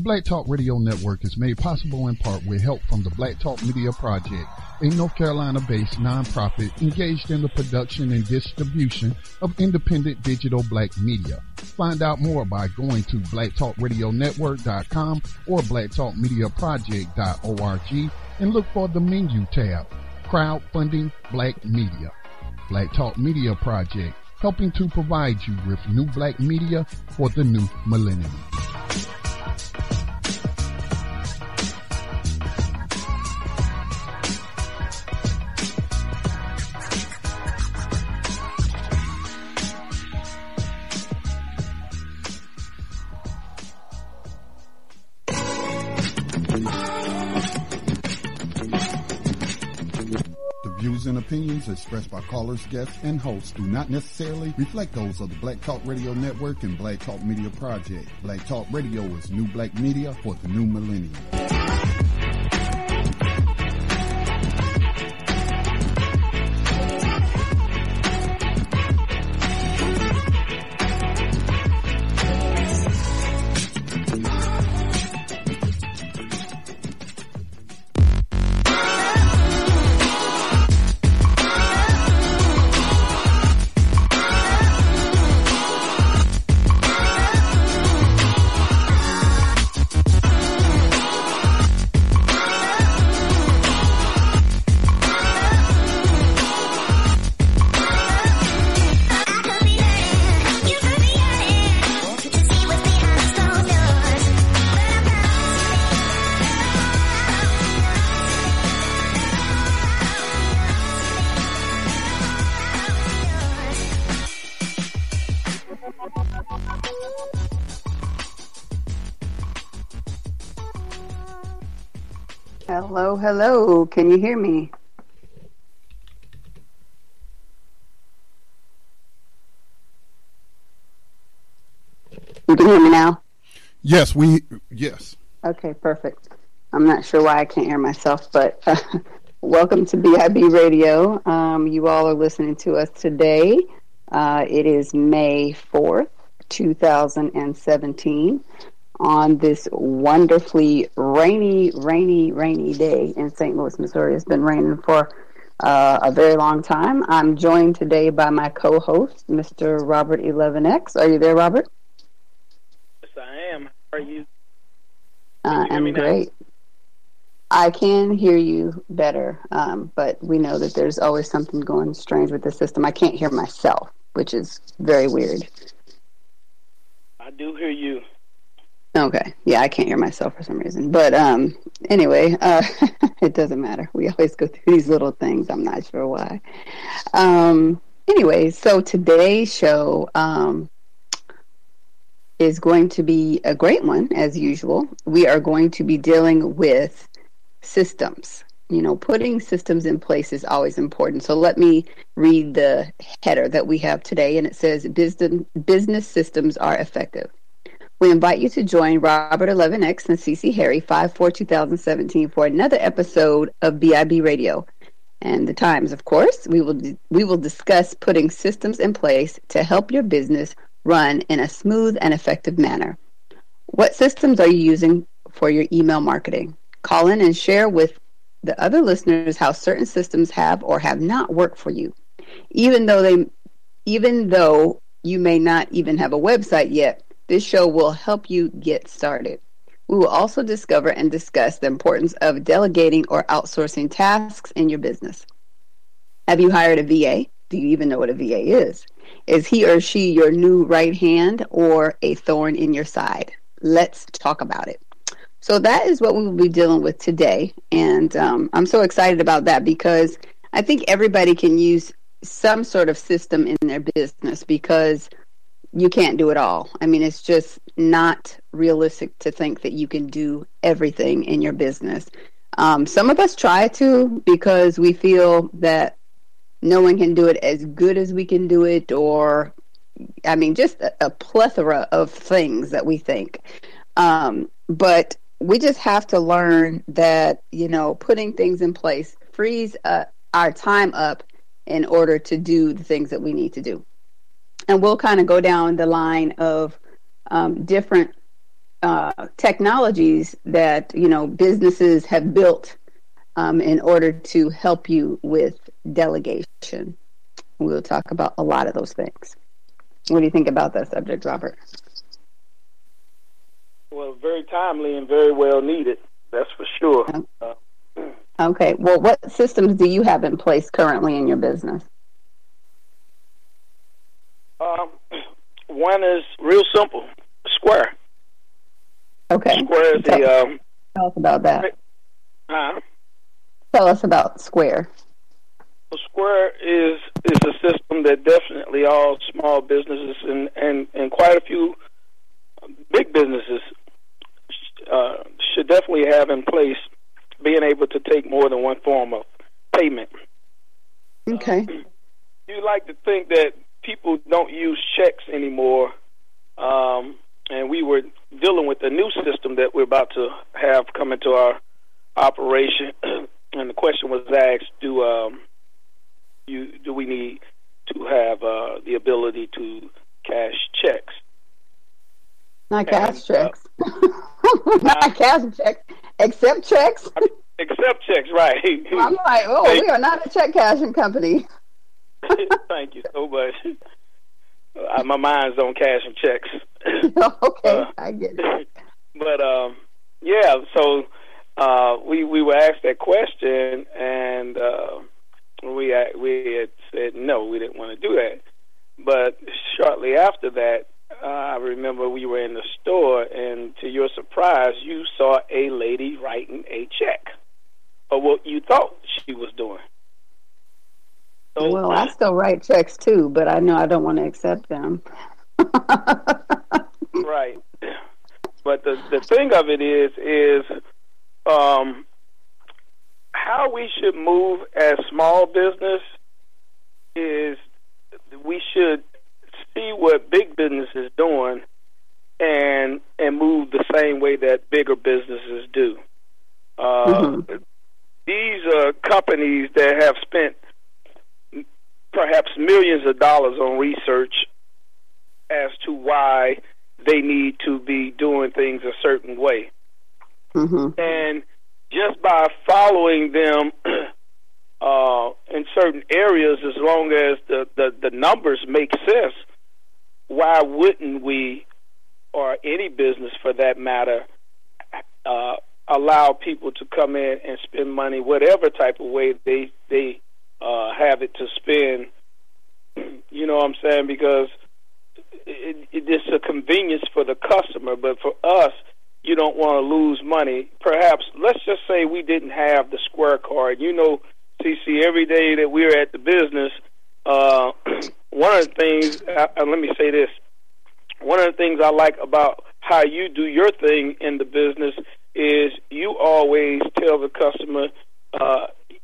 Black Talk Radio Network is made possible in part with help from the Black Talk Media Project, a North Carolina-based nonprofit engaged in the production and distribution of independent digital black media. Find out more by going to blacktalkradionetwork.com or blacktalkmediaproject.org and look for the menu tab, Crowdfunding Black Media. Black Talk Media Project, helping to provide you with new black media for the new millennium. And opinions expressed by callers, guests, and hosts do not necessarily reflect those of the Black Talk Radio Network and Black Talk Media Project. Black Talk Radio is new black media for the new millennium. Hello. Can you hear me? You can hear me now? Yes. Okay, perfect. I'm not sure why I can't hear myself, but welcome to BIB Radio. You all are listening to us today. It is May 4th, 2017. On this wonderfully rainy day in St. Louis, Missouri. It's been raining for a very long time. I'm joined today by my co-host, Mr. Robert 11X. Are you there, Robert? Yes, I am. How are you? I'm great. I can hear you better, but we know that there's always something going strange with the system. I can't hear myself, which is very weird. I do hear you. Okay. Yeah, I can't hear myself for some reason. But anyway, it doesn't matter. We always go through these little things. I'm not sure why. Anyway, so today's show is going to be a great one, as usual. We are going to be dealing with systems. You know, putting systems in place is always important. So let me read the header that we have today, and it says, Business systems are effective. We invite you to join Robert 11X and CC Harry 5/4/2017 for another episode of BIB Radio. And the times, of course, we will discuss putting systems in place to help your business run in a smooth and effective manner. What systems are you using for your email marketing? Call in and share with the other listeners how certain systems have or have not worked for you, even though you may not even have a website yet. This show will help you get started. We will also discover and discuss the importance of delegating or outsourcing tasks in your business. Have you hired a VA? Do you even know what a VA is? Is he or she your new right hand or a thorn in your side? Let's talk about it. So that is what we will be dealing with today. And I'm so excited about that because I think everybody can use some sort of system in their business because you can't do it all. I mean, it's just not realistic to think that you can do everything in your business. Some of us try to because we feel that no one can do it as good as we can do it, or, I mean, just a plethora of things that we think. But we just have to learn that, you know, putting things in place frees our time up in order to do the things that we need to do. And we'll kind of go down the line of different technologies that businesses have built in order to help you with delegation. We'll talk about a lot of those things. What do you think about that subject, Robert? Well, very timely and very well needed. That's for sure. Okay. Well, what systems do you have in place currently in your business? One is real simple, Square. Okay. Square is tell us about that. Tell us about Square. Well, Square is a system that definitely all small businesses and quite a few big businesses should definitely have in place, being able to take more than one form of payment. Okay. You like to think that people don't use checks anymore, and we were dealing with a new system that we're about to have come into our operation, and the question was asked: do we need to have the ability to cash checks? Not cash checks. Not cash checks. Accept checks. Accept checks, right? I'm like, we are not a check cashing company. Thank you so much. My mind's on cashing checks. Okay, I get it. But yeah, so we were asked that question, and we had said no, we didn't want to do that. But shortly after that, I remember we were in the store, and to your surprise, you saw a lady writing a check, or what you thought she was doing. So, well, I still write checks too, but I know I don't want to accept them. Right. But the thing of it is how we should move as small business is we should see what big business is doing and move the same way that bigger businesses do. These are companies that have spent perhaps millions of dollars on research as to why they need to be doing things a certain way. And just by following them in certain areas, as long as the numbers make sense, why wouldn't we, or any business for that matter, allow people to come in and spend money whatever type of way they have it to spend? You know what I'm saying? Because it's a convenience for the customer, but for us, you don't want to lose money. Perhaps, let's just say we didn't have the Square card. You know, CC, every day that we're at the business, one of the things, let me say this, one of the things I like about how you do your thing in the business is you always tell the customer,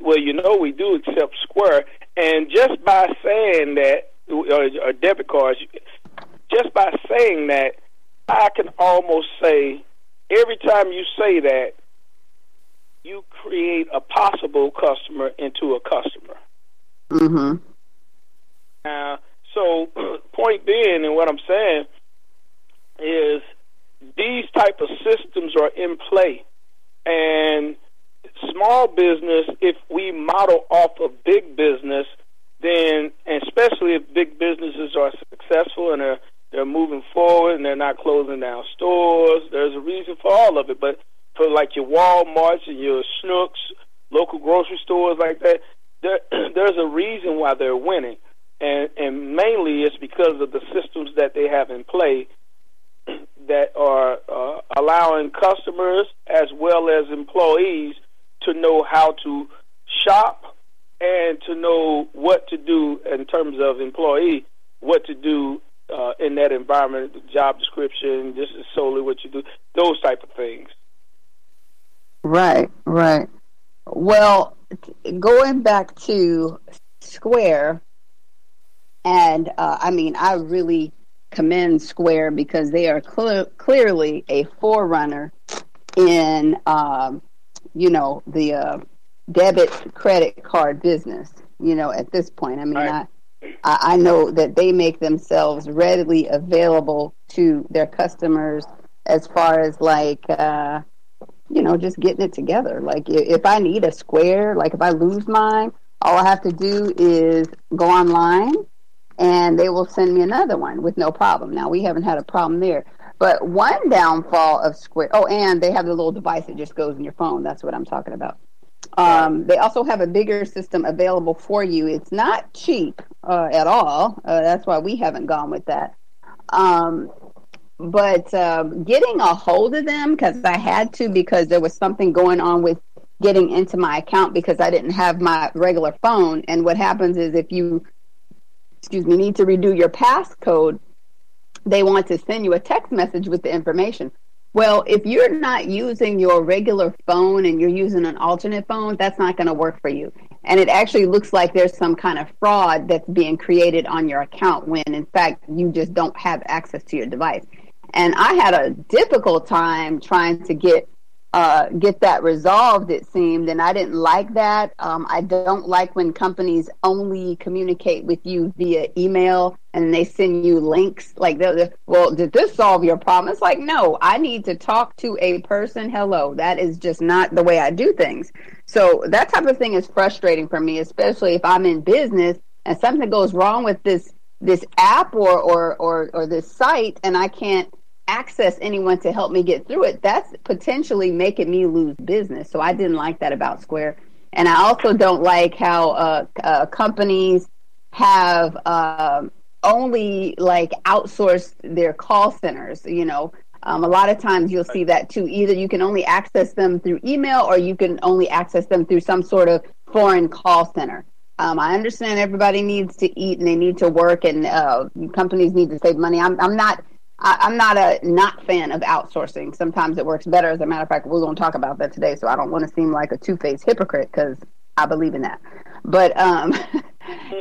well, you know, we do accept Square, and just by saying that, or debit cards, just by saying that, I can almost say, every time you say that, you create a possible customer into a customer. So, point being, and what I'm saying is, these type of systems are in play, and small business, if we model off of big business, then, and especially if big businesses are successful and they're moving forward and they're not closing down stores, there's a reason for all of it. But for like your Walmarts and your Schnucks, local grocery stores like that, there's a reason why they're winning. And mainly it's because of the systems that they have in play that are allowing customers as well as employees to know how to shop and to know what to do in terms of employee, what to do in that environment, the job description, this is solely what you do, those type of things. Right. Well, going back to Square, and I really commend Square because they are clearly a forerunner in, the debit credit card business. At this point, Right. I know that they make themselves readily available to their customers as far as like, just getting it together. Like if I need a square, like if I lose mine, all I have to do is go online and they will send me another one with no problem. Now, we haven't had a problem there. But one downfall of Square, and they have the little device that just goes in your phone. That's what I'm talking about. They also have a bigger system available for you. It's not cheap at all. That's why we haven't gone with that. But getting a hold of them, because I had to, because there was something going on with getting into my account because I didn't have my regular phone. And what happens is if you, need to redo your passcode, they want to send you a text message with the information. Well, if you're not using your regular phone and you're using an alternate phone, that's not going to work for you. And it actually looks like there's some kind of fraud that's being created on your account when, in fact, you just don't have access to your device. And I had a difficult time trying to get that resolved, it seemed, and I didn't like that. I don't like when companies only communicate with you via email and they send you links like, well, did this solve your problem? It's like, no, I need to talk to a person. Hello, that is just not the way I do things. So that type of thing is frustrating for me, especially if I'm in business and something goes wrong with this app or this site and I can't access anyone to help me get through it. That's potentially making me lose business. So I didn't like that about Square. And I also don't like how companies have only like outsourced their call centers. A lot of times you'll see that too. Either you can only access them through email or you can only access them through some sort of foreign call center. I understand everybody needs to eat and they need to work and companies need to save money. I'm not a fan of outsourcing. Sometimes it works better. As a matter of fact, we're going to talk about that today, so I don't want to seem like a two-faced hypocrite because I believe in that. But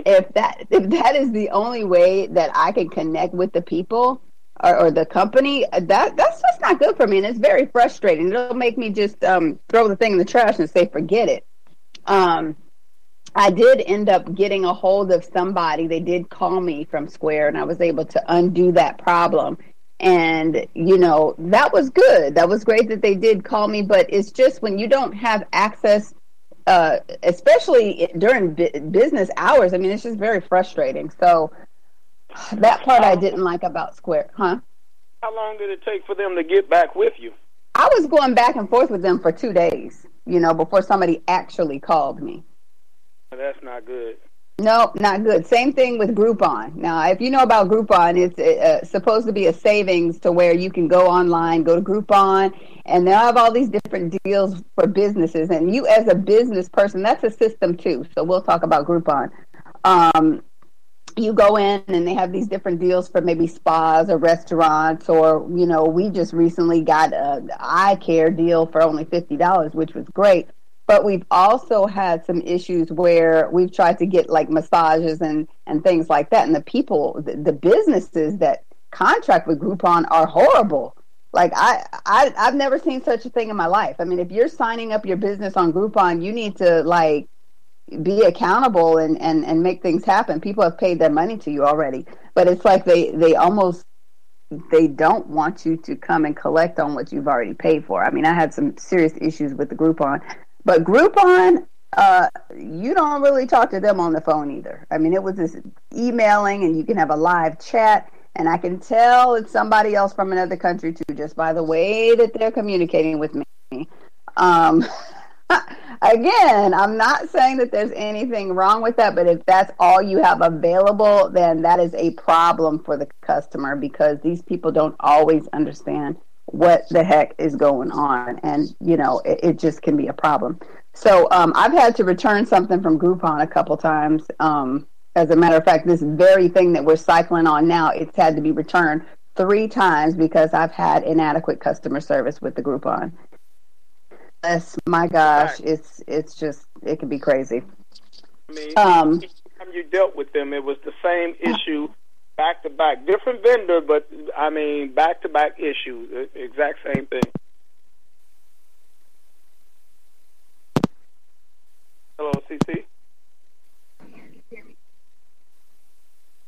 if that is the only way that I can connect with the people or the company, that's just not good for me, and it's very frustrating. It'll make me just throw the thing in the trash and say, forget it. I did end up getting a hold of somebody. They did call me from Square, and I was able to undo that problem. And, that was good. That was great that they did call me, but it's just when you don't have access, especially during business hours, I mean, it's just very frustrating. So that part I didn't like about Square. Huh? How long did it take for them to get back with you? I was going back and forth with them for 2 days, before somebody actually called me. That's not good. No, not good. Same thing with Groupon. Now, if you know about Groupon, it's supposed to be a savings to where you can go online, go to Groupon, and they'll have all these different deals for businesses. And you as a business person, that's a system too. So we'll talk about Groupon. You go in and they have these different deals for maybe spas or restaurants or, we just recently got an eye care deal for only $50, which was great. But we've also had some issues where we've tried to get like massages and things like that. And the people, the businesses that contract with Groupon are horrible. Like I've never seen such a thing in my life. I mean, if you're signing up your business on Groupon, you need to like be accountable and make things happen. People have paid their money to you already. But it's like they don't want you to come and collect on what you've already paid for. I mean, I had some serious issues with the Groupon. But Groupon, you don't really talk to them on the phone either. I mean, it was this emailing, and you can have a live chat, and I can tell it's somebody else from another country, too, just by the way that they're communicating with me. Again, I'm not saying that there's anything wrong with that, but if that's all you have available, then that is a problem for the customer because these people don't always understand what the heck is going on, and it just can be a problem. So I've had to return something from Groupon a couple times. As a matter of fact, this very thing that we're cycling on now, it's had to be returned 3 times because I've had inadequate customer service with the Groupon. Yes, my gosh, it's just, it can be crazy. I mean, every time you dealt with them, it was the same issue. Back to back, different vendor, but I mean back to back issue, exact same thing. Hello, CC.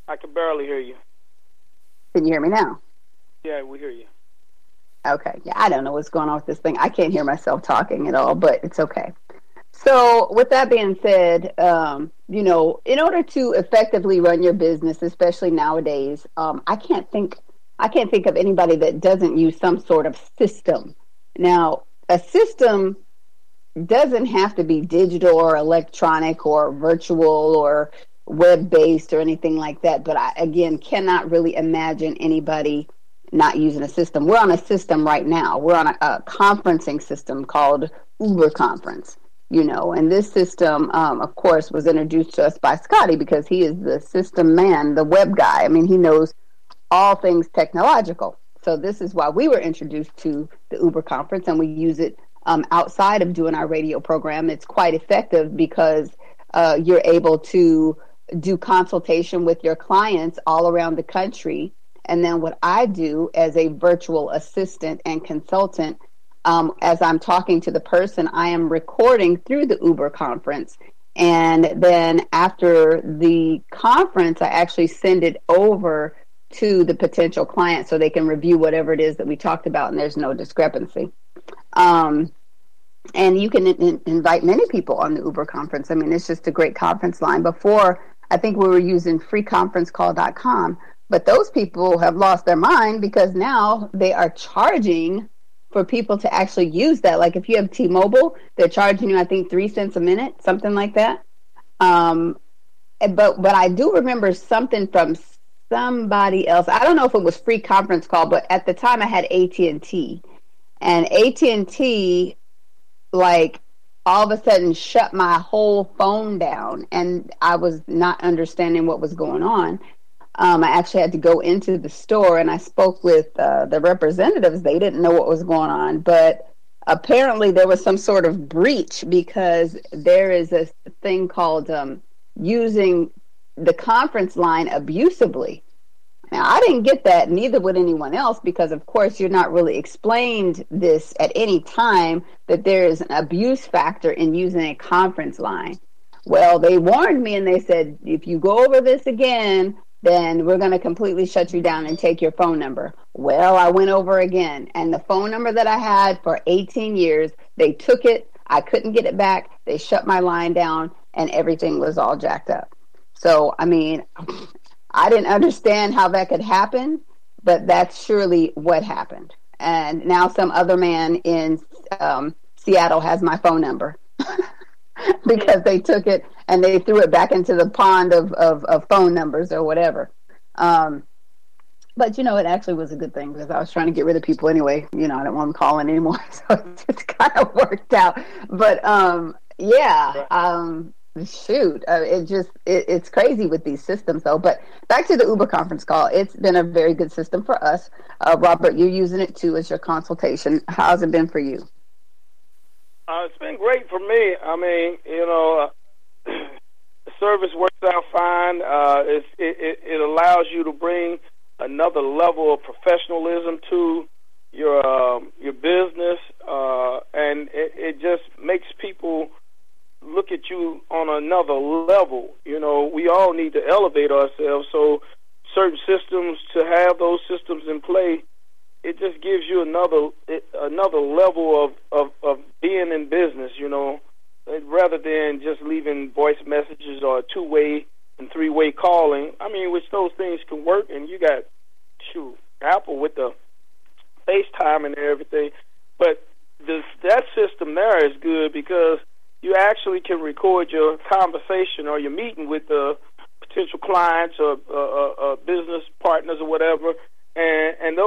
I can barely hear you. Can you hear me now? Yeah, we hear you. Okay. Yeah, I don't know what's going on with this thing. I can't hear myself talking at all, but it's okay. So with that being said, in order to effectively run your business, especially nowadays, I can't think of anybody that doesn't use some sort of system. Now, a system doesn't have to be digital or electronic or virtual or web-based or anything like that. But I, again, cannot really imagine anybody not using a system. We're on a system right now. We're on a conferencing system called Uber Conference, and this system, of course, was introduced to us by Scotty because he is the system man, the web guy. I mean, he knows all things technological. So this is why we were introduced to the Uber Conference, and we use it outside of doing our radio program. It's quite effective because you're able to do consultation with your clients all around the country. And then what I do as a virtual assistant and consultant, as I'm talking to the person, I am recording through the Uber Conference. And then after the conference, I actually send it over to the potential client so they can review whatever it is that we talked about, and there's no discrepancy. And you can invite many people on the Uber Conference. I mean, it's just a great conference line. Before, I think we were using freeconferencecall.com, but those people have lost their mind because now they are charging for people to actually use that. Like if you have T-Mobile, they're charging you, I think, 3 cents a minute, something like that. But I do remember something from somebody else. I don't know if it was free conference call, but at the time I had AT&T. And AT&T, like, all of a sudden shut my whole phone down, and I was not understanding what was going on. I actually had to go into the store, and I spoke with the representatives. They didn't know what was going on, but apparently there was some sort of breach because there is a thing called using the conference line abusively. Now, I didn't get that, neither would anyone else, because, of course, you're not really explained this at any time that there is an abuse factor in using a conference line. Well, they warned me, and they said, if you go over this again, then we're going to completely shut you down and take your phone number. Well, I went over again, and the phone number that I had for 18 years, they took it. I couldn't get it back. They shut my line down, and everything was all jacked up. So, I mean, I didn't understand how that could happen, but that's surely what happened. And now some other man in Seattle has my phone number because they took it and they threw it back into the pond of phone numbers or whatever. But, it actually was a good thing because I was trying to get rid of people anyway. I didn't want them calling anymore, so it just kind of worked out. But, shoot, it's crazy with these systems, though. But back to the Uber conference call, it's been a very good system for us. Robert, you're using it too as your consultation. How's it been for you? It's been great for me. I mean, the service works out fine. It allows you to bring another level of professionalism to your business, and it just makes people look at you on another level. We all need to elevate ourselves, so certain systems, to have those systems in play, it just gives you another level of being in business, rather than just leaving voice messages or two-way and three-way calling. I mean, which those things can work, and you got, Apple with the FaceTime and everything, but that system there is good because you actually can record your conversation or your meeting with the potential clients or business partners or whatever, and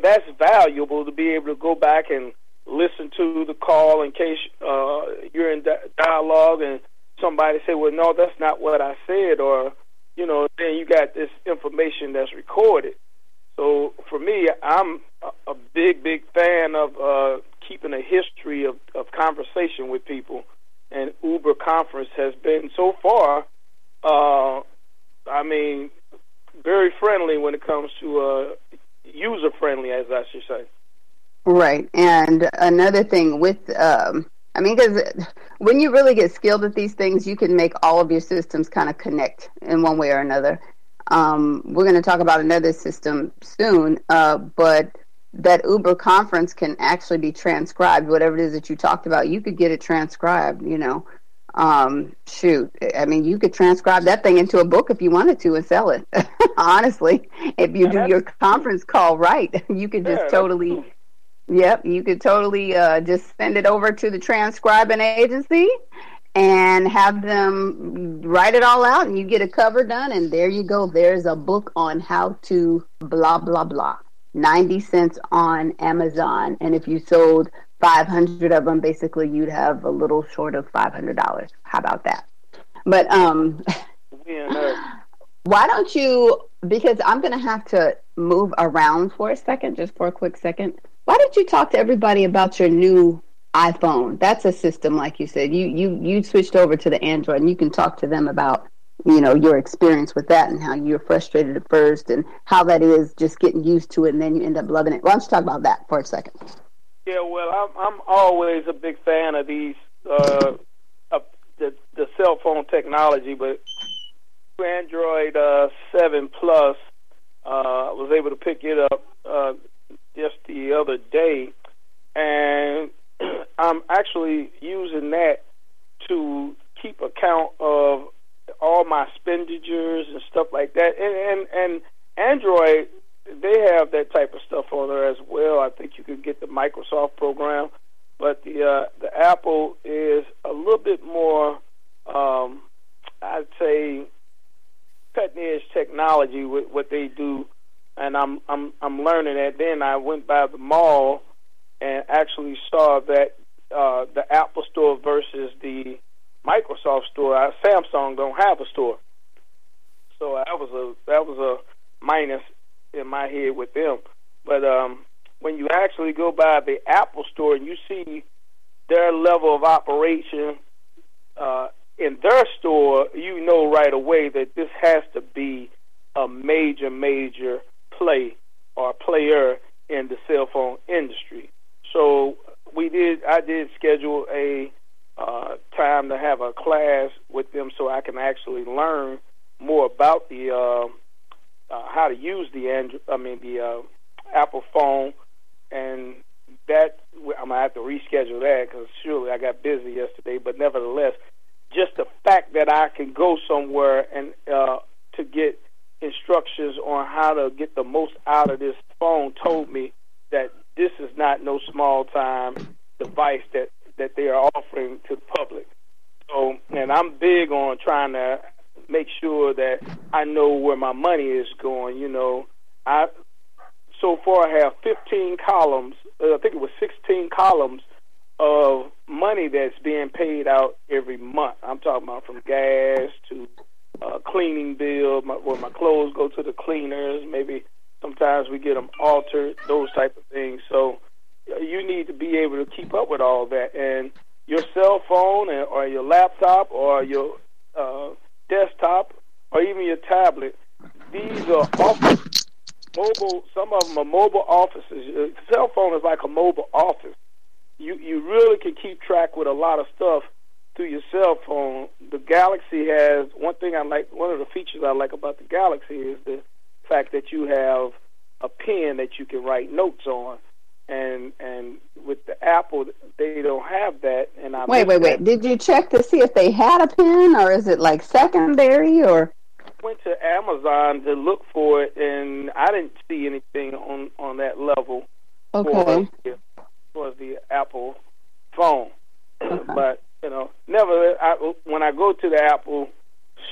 that's valuable to be able to go back and listen to the call in case you're in dialogue and somebody say, well, no, that's not what I said, or then you got this information that's recorded. So for me, I'm a big fan of keeping a history of conversation with people. And Uber Conference has been, so far, very friendly when it comes to user-friendly, as I should say. Right. And another thing with, because when you really get skilled at these things, you can make all of your systems kind of connect in one way or another. We're going to talk about another system soon, but that Uber conference can actually be transcribed. Whatever it is that you talked about, you could get it transcribed, shoot, I mean, you could transcribe that thing into a book if you wanted to and sell it. Honestly, if you do your conference call right, you could just totally, you could totally just send it over to the transcribing agency and have them write it all out, and you get a cover done, and there you go. There's a book on how to blah, blah, blah. 90 cents on Amazon, and if you sold 500 of them, basically you'd have a little short of $500. How about that? But why don't you, because I'm going to have to move around for a second, just for a quick second. Why don't you talk to everybody about your new iPhone? That's a system, like you said. You switched over to the Android, and you can talk to them about your experience with that and how you're frustrated at first and how that is just getting used to it and then you end up loving it. Why don't you talk about that for a second? Yeah, well, I'm always a big fan of these, of the cell phone technology, but Android 7 Plus, I was able to pick it up just the other day, and I'm actually using that to keep account of all my expenditures and stuff like that. And Android, they have that type of stuff on there as well. I think you could get the Microsoft program, but the Apple is a little bit more, I'd say, cutting edge technology with what they do, and I'm learning that. Then I went by the mall and actually saw that the Apple store versus the Microsoft store. Samsung don't have a store, so that was a minus in my head with them. But when you actually go by the Apple store and you see their level of operation in their store, you know right away that this has to be a major play or player in the cell phone industry. So I did schedule a time to have a class with them so I can actually learn more about the how to use the Apple phone, and that I'm gonna have to reschedule that because surely I got busy yesterday. But nevertheless, just the fact that I can go somewhere and to get instructions on how to get the most out of this phone told me that this is not no small time device that they are offering to the public. So, and I'm big on trying to make sure that I know where my money is going. I so far have 15 columns. I think it was 16 columns of money that's being paid out every month. I'm talking about from gas to cleaning bill, where my clothes go to the cleaners. Maybe sometimes we get them altered, those type of things. So you need to be able to keep up with all that. And your cell phone or your laptop or your desktop or even your tablet, these are office mobile. Some of them are mobile offices. Your cell phone is like a mobile office. You really can keep track with a lot of stuff through your cell phone. The Galaxy has one of the features I like about the Galaxy is the fact that you have a pen that you can write notes on. And with the Apple, they don't have that. And wait. Did you check to see if they had a pen, or is it like secondary, or? I went to Amazon to look for it, and I didn't see anything on that level for the Apple phone. Okay. But nevertheless, when I go to the Apple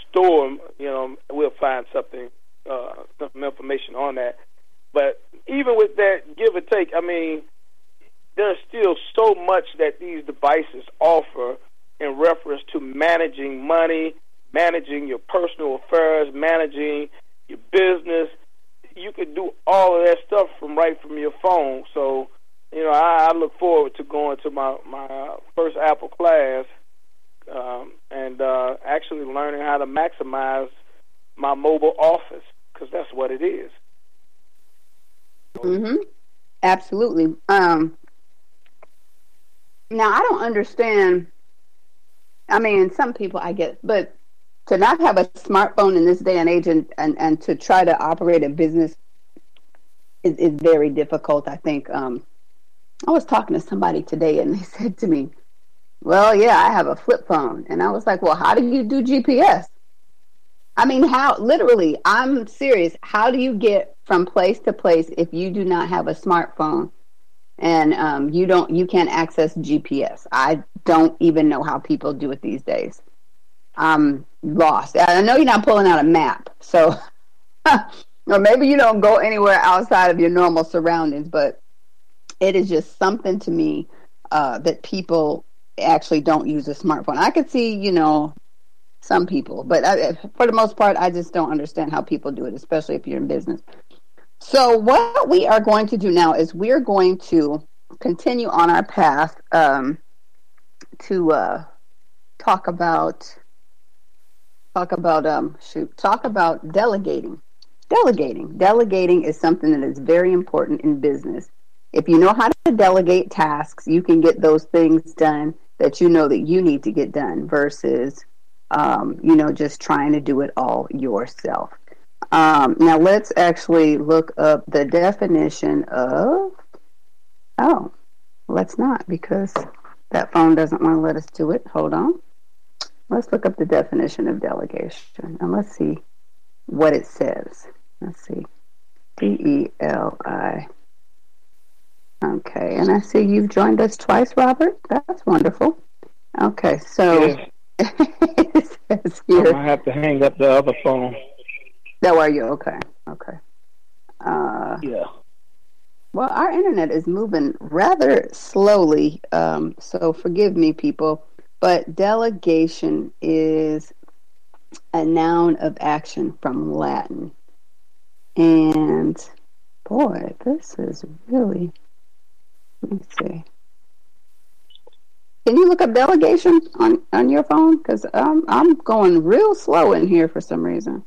store, we'll find some information on that. But even with that give or take, I mean, there's still so much that these devices offer in reference to managing money, managing your personal affairs, managing your business. You could do all of that stuff from your phone. So, I look forward to going to my first Apple class and actually learning how to maximize my mobile office, because that's what it is. Mm-hmm. Absolutely. Now, I don't understand. I mean, some people I get, but to not have a smartphone in this day and age and to try to operate a business is very difficult. I think I was talking to somebody today, and they said to me, well, yeah, I have a flip phone. And I was like, well, how do you do GPS? I mean, how, literally, I'm serious. How do you get from place to place if you do not have a smartphone and you can't access GPS? I don't even know how people do it these days. I'm lost. I know you're not pulling out a map, so, or maybe you don't go anywhere outside of your normal surroundings, but it is just something to me that people actually don't use a smartphone. I could see, some people, but for the most part, I just don't understand how people do it, especially if you're in business. So what we are going to do now is we're going to continue on our path to talk about delegating. Delegating is something that is very important in business. If you know how to delegate tasks, you can get those things done that you know that you need to get done versus, just trying to do it all yourself. Now let's actually look up the definition of, let's not, because that phone doesn't want to let us do it. Hold on. Let's look up the definition of delegation and let's see what it says. Let's see. DELI. Okay, and I see you've joined us twice, Robert. That's wonderful. Okay, so yes. It says here. I have to hang up the other phone. Oh, are you? Okay. Yeah. Well, our internet is moving rather slowly, so forgive me, people. But delegation is a noun of action from Latin. And, boy, this is really... Let me see. Can you look up delegation on your phone? Because I'm going real slow in here for some reason.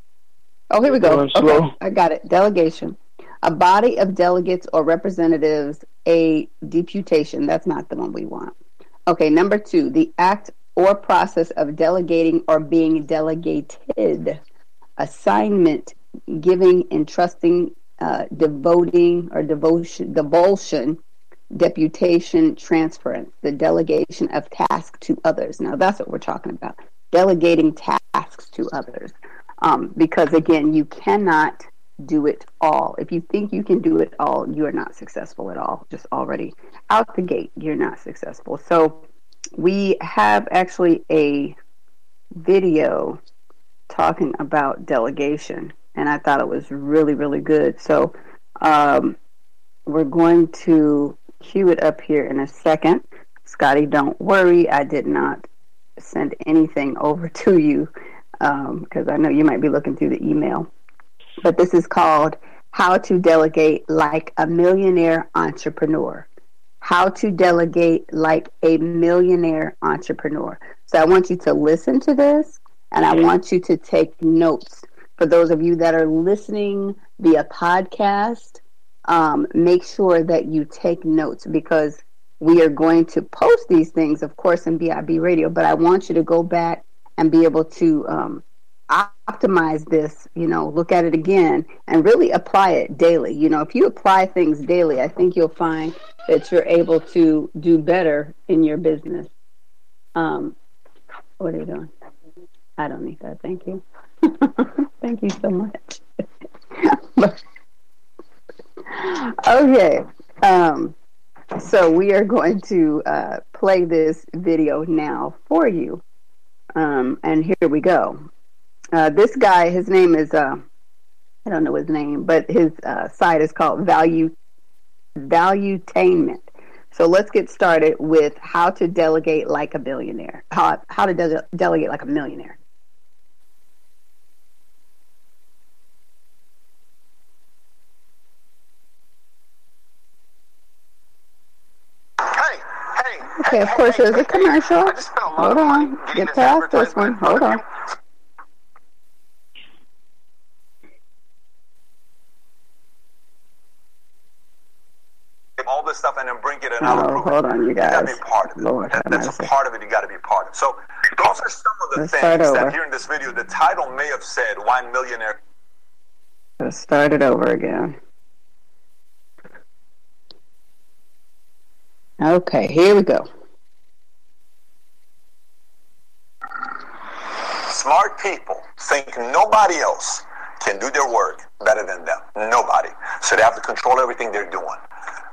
Oh, here we go. Okay, I got it. Delegation. A body of delegates or representatives, a deputation. That's not the one we want. Okay, number 2, the act or process of delegating or being delegated. Assignment, giving, entrusting, devoting or devotion, deputation, transference, the delegation of tasks to others. Now that's what we're talking about. Delegating tasks to others. Because again, you cannot do it all. If you think you can do it all, you are not successful at all. Just already out the gate, you're not successful. So we have actually a video talking about delegation, and I thought it was really, really good. So we're going to cue it up here in a second. Scotty, don't worry, I did not send anything over to you because I know you might be looking through the email. But this is called How to Delegate Like a Millionaire Entrepreneur. How to Delegate Like a Millionaire Entrepreneur. So I want you to listen to this, and I want you to take notes. For those of you that are listening via podcast, make sure that you take notes because we are going to post these things, of course, in BIB Radio, but I want you to go back and be able to optimize this, look at it again and really apply it daily. If you apply things daily, I think you'll find that you're able to do better in your business. What are you doing? I don't need that. Thank you. Thank you so much. Okay. So we are going to play this video now for you. And here we go. This guy, his name is, I don't know his name, but his site is called Valuetainment. So let's get started with how to delegate like a billionaire. How to delegate like a millionaire. Okay, of course, there's a commercial. Hold on. Get past this one. Hold on. All this stuff and then bring it in. Hold on, you guys. You gotta be part of it. Lord, that's a part of it you gotta be part of. So those are some of the things that here in this video, the title may have said, Why Millionaire? Let's start it over again. Okay, here we go. Smart people think nobody else can do their work better than them. Nobody. So they have to control everything they're doing.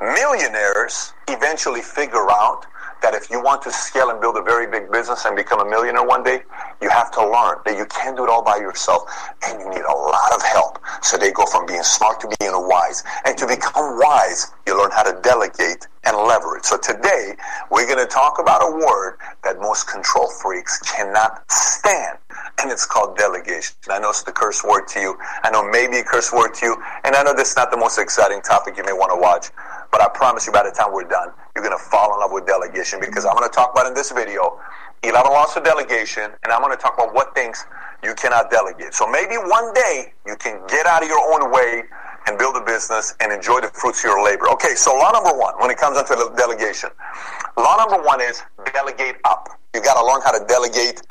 Millionaires eventually figure out that if you want to scale and build a very big business and become a millionaire one day, you have to learn that you can't do it all by yourself and you need a lot of help. So they go from being smart to being wise. And to become wise, you learn how to delegate and leverage. So today, we're going to talk about a word that most control freaks cannot stand, and it's called delegation. I know it's the curse word to you. I know maybe a curse word to you, and I know this is not the most exciting topic you may want to watch, but I promise you by the time we're done, you're going to fall in love with delegation, because I'm going to talk about in this video 11 laws of delegation, and I'm going to talk about what things you cannot delegate. So maybe one day you can get out of your own way and build a business and enjoy the fruits of your labor. Okay, so law number one, when it comes into delegation, law number one is delegate up. You got to learn how to delegate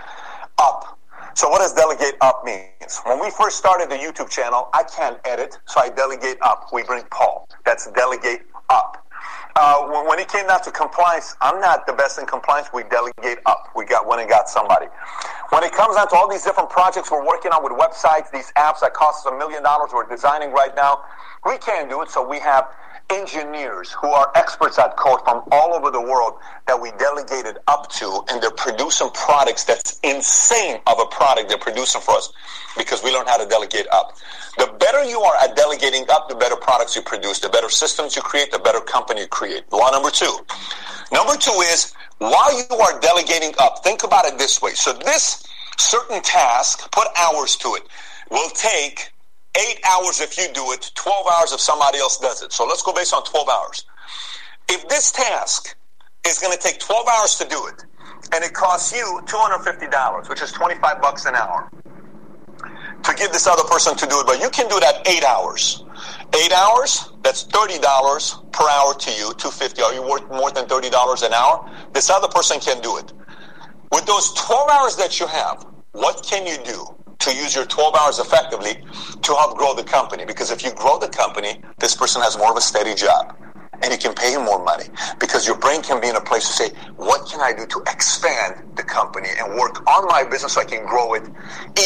up. So what does delegate up mean? When we first started the YouTube channel, I can't edit, so I delegate up. We bring Paul. That's delegate up. When it came down to compliance, I'm not the best in compliance. We delegate up. We went and got somebody. When it comes down to all these different projects we're working on with websites, these apps that cost us $1 million we're designing right now, we can't do it, so we have engineers who are experts at code from all over the world that we delegated up to, and they're producing products that's insane of a product they're producing for us because we learned how to delegate up. The better you are at delegating up, the better products you produce, the better systems you create, the better company you create. Law number two. Number two is, while you are delegating up, think about it this way. So this certain task, put hours to it, will take 8 hours if you do it, 12 hours if somebody else does it. So let's go based on 12 hours. If this task is going to take 12 hours to do it, and it costs you $250, which is $25 an hour, to give this other person to do it, but you can do it at 8 hours. 8 hours, that's $30 per hour to you, $250. Are you worth more than $30 an hour? This other person can do it. With those 12 hours that you have, what can you do to use your 12 hours effectively to help grow the company? Because if you grow the company, this person has more of a steady job, and you can pay him more money, because your brain can be in a place to say, what can I do to expand the company and work on my business so I can grow it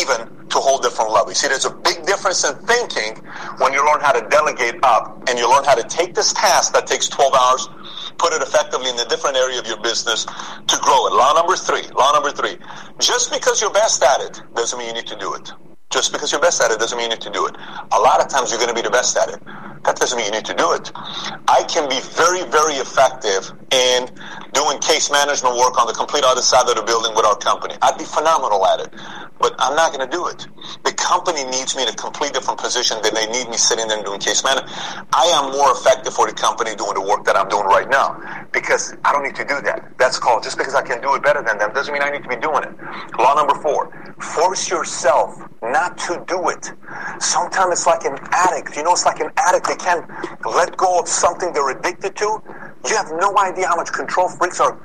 even to a whole different level? You see, there's a big difference in thinking when you learn how to delegate up and you learn how to take this task that takes 12 hours, put it effectively in a different area of your business to grow it. Law number three, just because you're best at it doesn't mean you need to do it. Just because you're best at it doesn't mean you need to do it. A lot of times you're going to be the best at it. That doesn't mean you need to do it. I can be very, very effective in doing case management work on the complete other side of the building with our company. I'd be phenomenal at it, but I'm not going to do it. The company needs me in a complete different position than they need me sitting there and doing case management. I am more effective for the company doing the work that I'm doing right now, because I don't need to do that. That's called, just because I can do it better than them doesn't mean I need to be doing it. Law number 4, force yourself not to do it. Sometimes it's like an addict. You know, it's like an addict. They can't let go of something they're addicted to. You have no idea how much control freaks are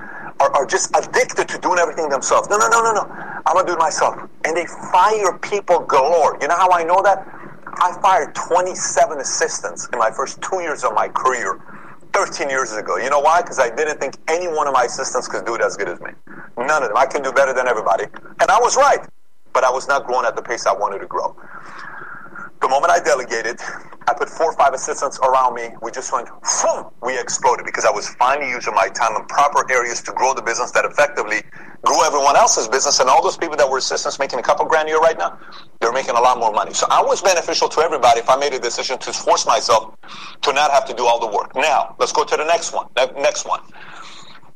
just addicted to doing everything themselves. No. I'm going to do it myself. And they fire people galore. You know how I know that? I fired 27 assistants in my first 2 years of my career 13 years ago. You know why? Because I didn't think any one of my assistants could do it as good as me. None of them. I can do better than everybody. And I was right. But I was not growing at the pace I wanted to grow. The moment I delegated, I put 4 or 5 assistants around me. We just went, boom, we exploded, because I was finally using my time in proper areas to grow the business that effectively grew everyone else's business. And all those people that were assistants making a couple grand a year right now, they're making a lot more money. So I was beneficial to everybody if I made a decision to force myself to not have to do all the work. Now, let's go to the next one.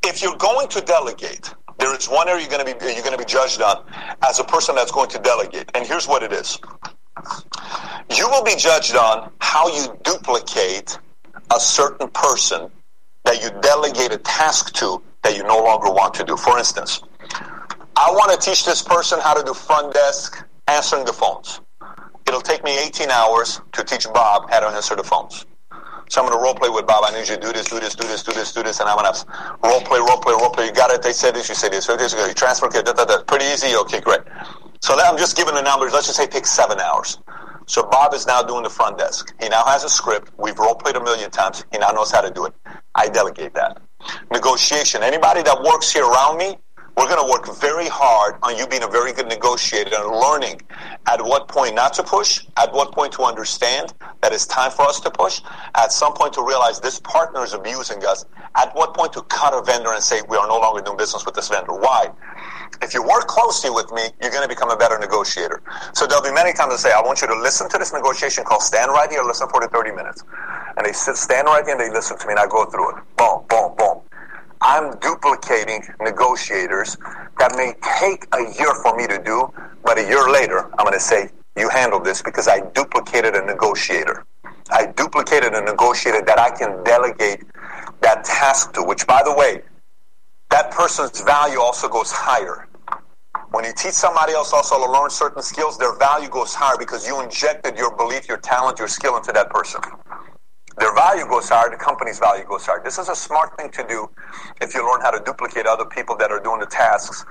If you're going to delegate, there is one area you're going to be judged on as a person that's going to delegate. And here's what it is. You will be judged on how you duplicate a certain person that you delegate a task to that you no longer want to do. For instance, I want to teach this person how to do front desk answering the phones. It'll take me 18 hours to teach Bob how to answer the phones. So I'm going to role play with Bob. I need you to do this, and I'm going to role play. You got it. They said this. You say this. You transfer. Okay, pretty easy. Okay, great. So I'm just giving the numbers. Let's just say it takes 7 hours. So Bob is now doing the front desk. He now has a script. We've role played 1 million times. He now knows how to do it. I delegate that. negotiation. Anybody that works here around me, we're going to work very hard on you being a very good negotiator and learning at what point not to push, at what point to understand that it's time for us to push, at some point to realize this partner is abusing us, at what point to cut a vendor and say we are no longer doing business with this vendor. Why? If you work closely with me, you're going to become a better negotiator. So there'll be many times I say, I want you to listen to this negotiation call, stand right here, listen for the 30 minutes. And they stand right here and they listen to me and I go through it. Boom, boom, boom. I'm duplicating negotiators that may take a year for me to do, but a year later, I'm going to say, you handle this because I duplicated a negotiator. I duplicated a negotiator that I can delegate that task to, which, by the way, that person's value also goes higher. When you teach somebody else also to learn certain skills, their value goes higher because you injected your belief, your talent, your skill into that person. Their value goes higher, the company's value goes higher. This is a smart thing to do if you learn how to duplicate other people that are doing the tasks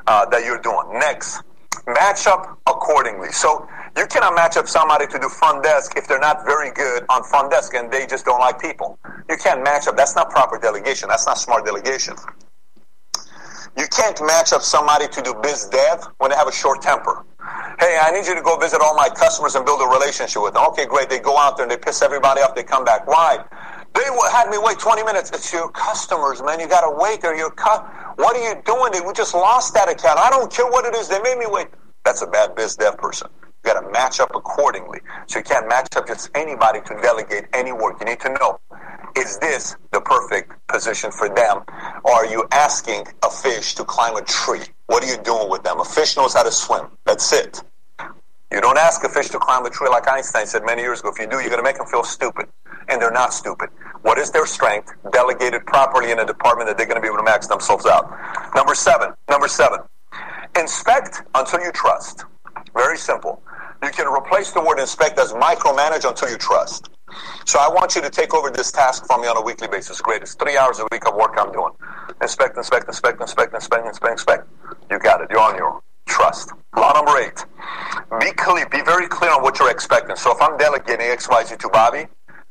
that you're doing. Next, match up accordingly. So you cannot match up somebody to do front desk if they're not very good on front desk and they just don't like people. You can't match up. That's not proper delegation. That's not smart delegation. You can't match up somebody to do biz dev when they have a short temper. Hey, I need you to go visit all my customers and build a relationship with them. Okay, great. They go out there and they piss everybody off. They come back. Why? They had me wait 20 minutes. It's your customers, man. You got to wait. They're your What are you doing? We just lost that account. I don't care what it is. They made me wait. That's a bad biz dev person. You got to match up accordingly. So you can't match up just anybody to delegate any work. You need to know, is this the perfect position for them? Or are you asking a fish to climb a tree? What are you doing with them? A fish knows how to swim. That's it. You don't ask a fish to climb a tree like Einstein said many years ago. If you do, you're going to make them feel stupid. And they're not stupid. What is their strength? Delegate it properly in a department that they're going to be able to max themselves out. Number seven. Inspect until you trust. Very simple. You can replace the word inspect as micromanage until you trust. So I want you to take over this task from me on a weekly basis. Great. It's 3 hours a week of work I'm doing. Inspect. You got it. You're on your own. Trust. Law number 8. Be clear. Be very clear on what you're expecting. So if I'm delegating XYZ to Bobby,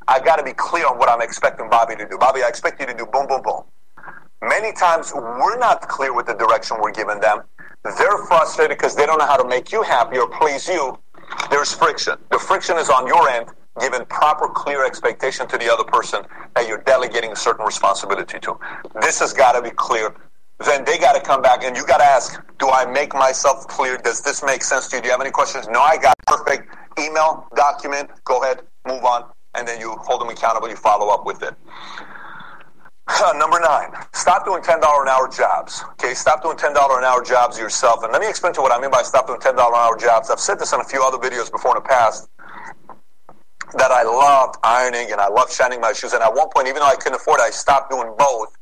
I got to be clear on what I'm expecting Bobby to do. Bobby, I expect you to do boom, boom, boom. Many times we're not clear with the direction we're giving them. They're frustrated because they don't know how to make you happy or please you. There's friction. The friction is on your end, giving proper, clear expectation to the other person that you're delegating a certain responsibility to. This has got to be clear. Then they got to come back and you got to ask, do I make myself clear? Does this make sense to you? Do you have any questions? No, I got it. Perfect. Email, document, go ahead, move on. And then you hold them accountable, you follow up with it. Number 9, stop doing $10 an hour jobs. Okay, stop doing $10 an hour jobs yourself. And let me explain to you what I mean by stop doing $10 an hour jobs. I've said this in a few other videos before in the past, that I loved ironing and I loved shining my shoes. And at one point, even though I couldn't afford it, I stopped doing both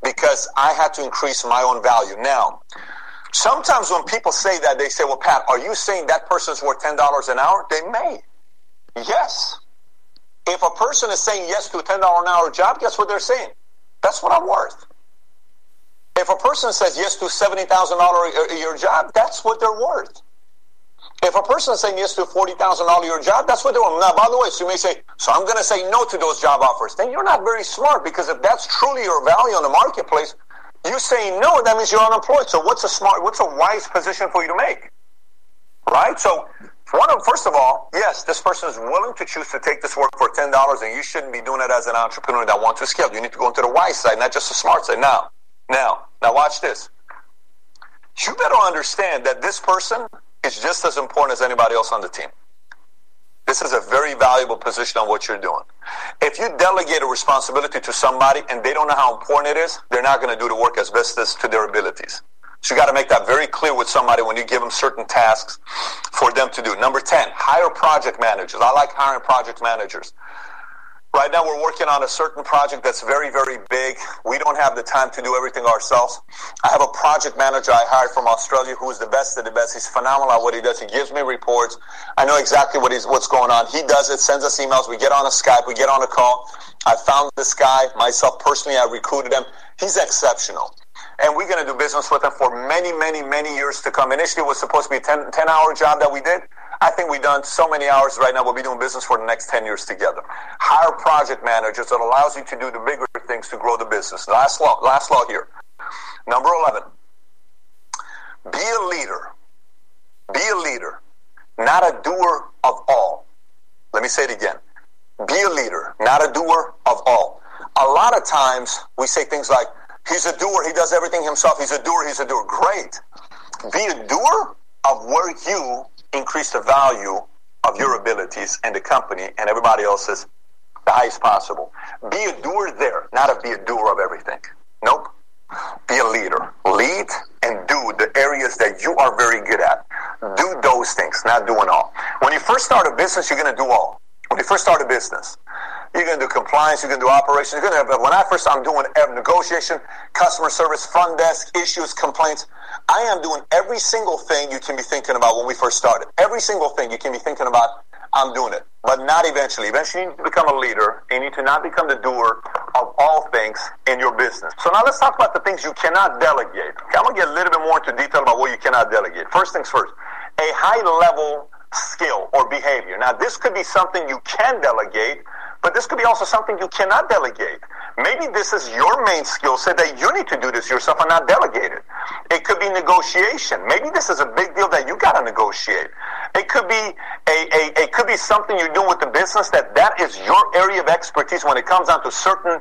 because I had to increase my own value. Now, sometimes when people say that, they say, well, Pat, are you saying that person's worth $10 an hour? They may. Yes. If a person is saying yes to a $10 an hour job, guess what they're saying? That's what I'm worth. If a person says yes to a $70,000 a year job, that's what they're worth. If a person is saying yes to a $40,000 a year job, that's what they're worth. Now, by the way, so you may say, so I'm going to say no to those job offers. Then you're not very smart, because if that's truly your value in the marketplace, you saying no, that means you're unemployed. So what's a wise position for you to make? Right? So first of all, yes, this person is willing to choose to take this work for $10, and you shouldn't be doing it as an entrepreneur that wants to scale. You need to go into the wise side, not just the smart side. Now, watch this. You better understand that this person is just as important as anybody else on the team. This is a very valuable position on what you're doing. If you delegate a responsibility to somebody and they don't know how important it is, they're not going to do the work as best as to their abilities. So you got to make that very clear with somebody when you give them certain tasks for them to do. Number 10, hire project managers. I like hiring project managers. Right now we're working on a certain project that's very, very big. We don't have the time to do everything ourselves. I have a project manager I hired from Australia who is the best of the best. He's phenomenal at what he does. He gives me reports. I know exactly what's going on. He does it, sends us emails. We get on a Skype. We get on a call. I found this guy. Myself personally, I recruited him. He's exceptional. And we're going to do business with him for many, many, many years to come. Initially, it was supposed to be a 10-hour job that we did. I think we've done so many hours right now. We'll be doing business for the next 10 years together. Hire project managers that allows you to do the bigger things to grow the business. Last law here. Number 11. Be a leader. Be a leader, not a doer of all. Let me say it again. Be a leader, not a doer of all. A lot of times we say things like, he's a doer, he does everything himself, he's a doer. Great. Be a doer of where you increase the value of your abilities and the company and everybody else's the highest possible. Be a doer there, not be a doer of everything. Nope. Be a leader. Lead and do the areas that you are very good at. Do those things, not doing all. When you first start a business, you're going to do all. When you first start a business, you're going to do compliance, you're going to do operations. You're going to have, when I'm doing negotiation, customer service, front desk, issues, complaints. I am doing every single thing you can be thinking about when we first started. Every single thing you can be thinking about, I'm doing it. But not eventually. Eventually you need to become a leader, and you need to not become the doer of all things in your business. So now let's talk about the things you cannot delegate. Okay, I'm going to get a little bit more into detail about what you cannot delegate. First things first, a high-level skill or behavior. Now this could be something you can delegate, but this could be also something you cannot delegate. Maybe this is your main skill set that you need to do this yourself and not delegate it. It could be negotiation. Maybe this is a big deal that you got to negotiate. It could be it could be something you're doing with the business that is your area of expertise when it comes down to certain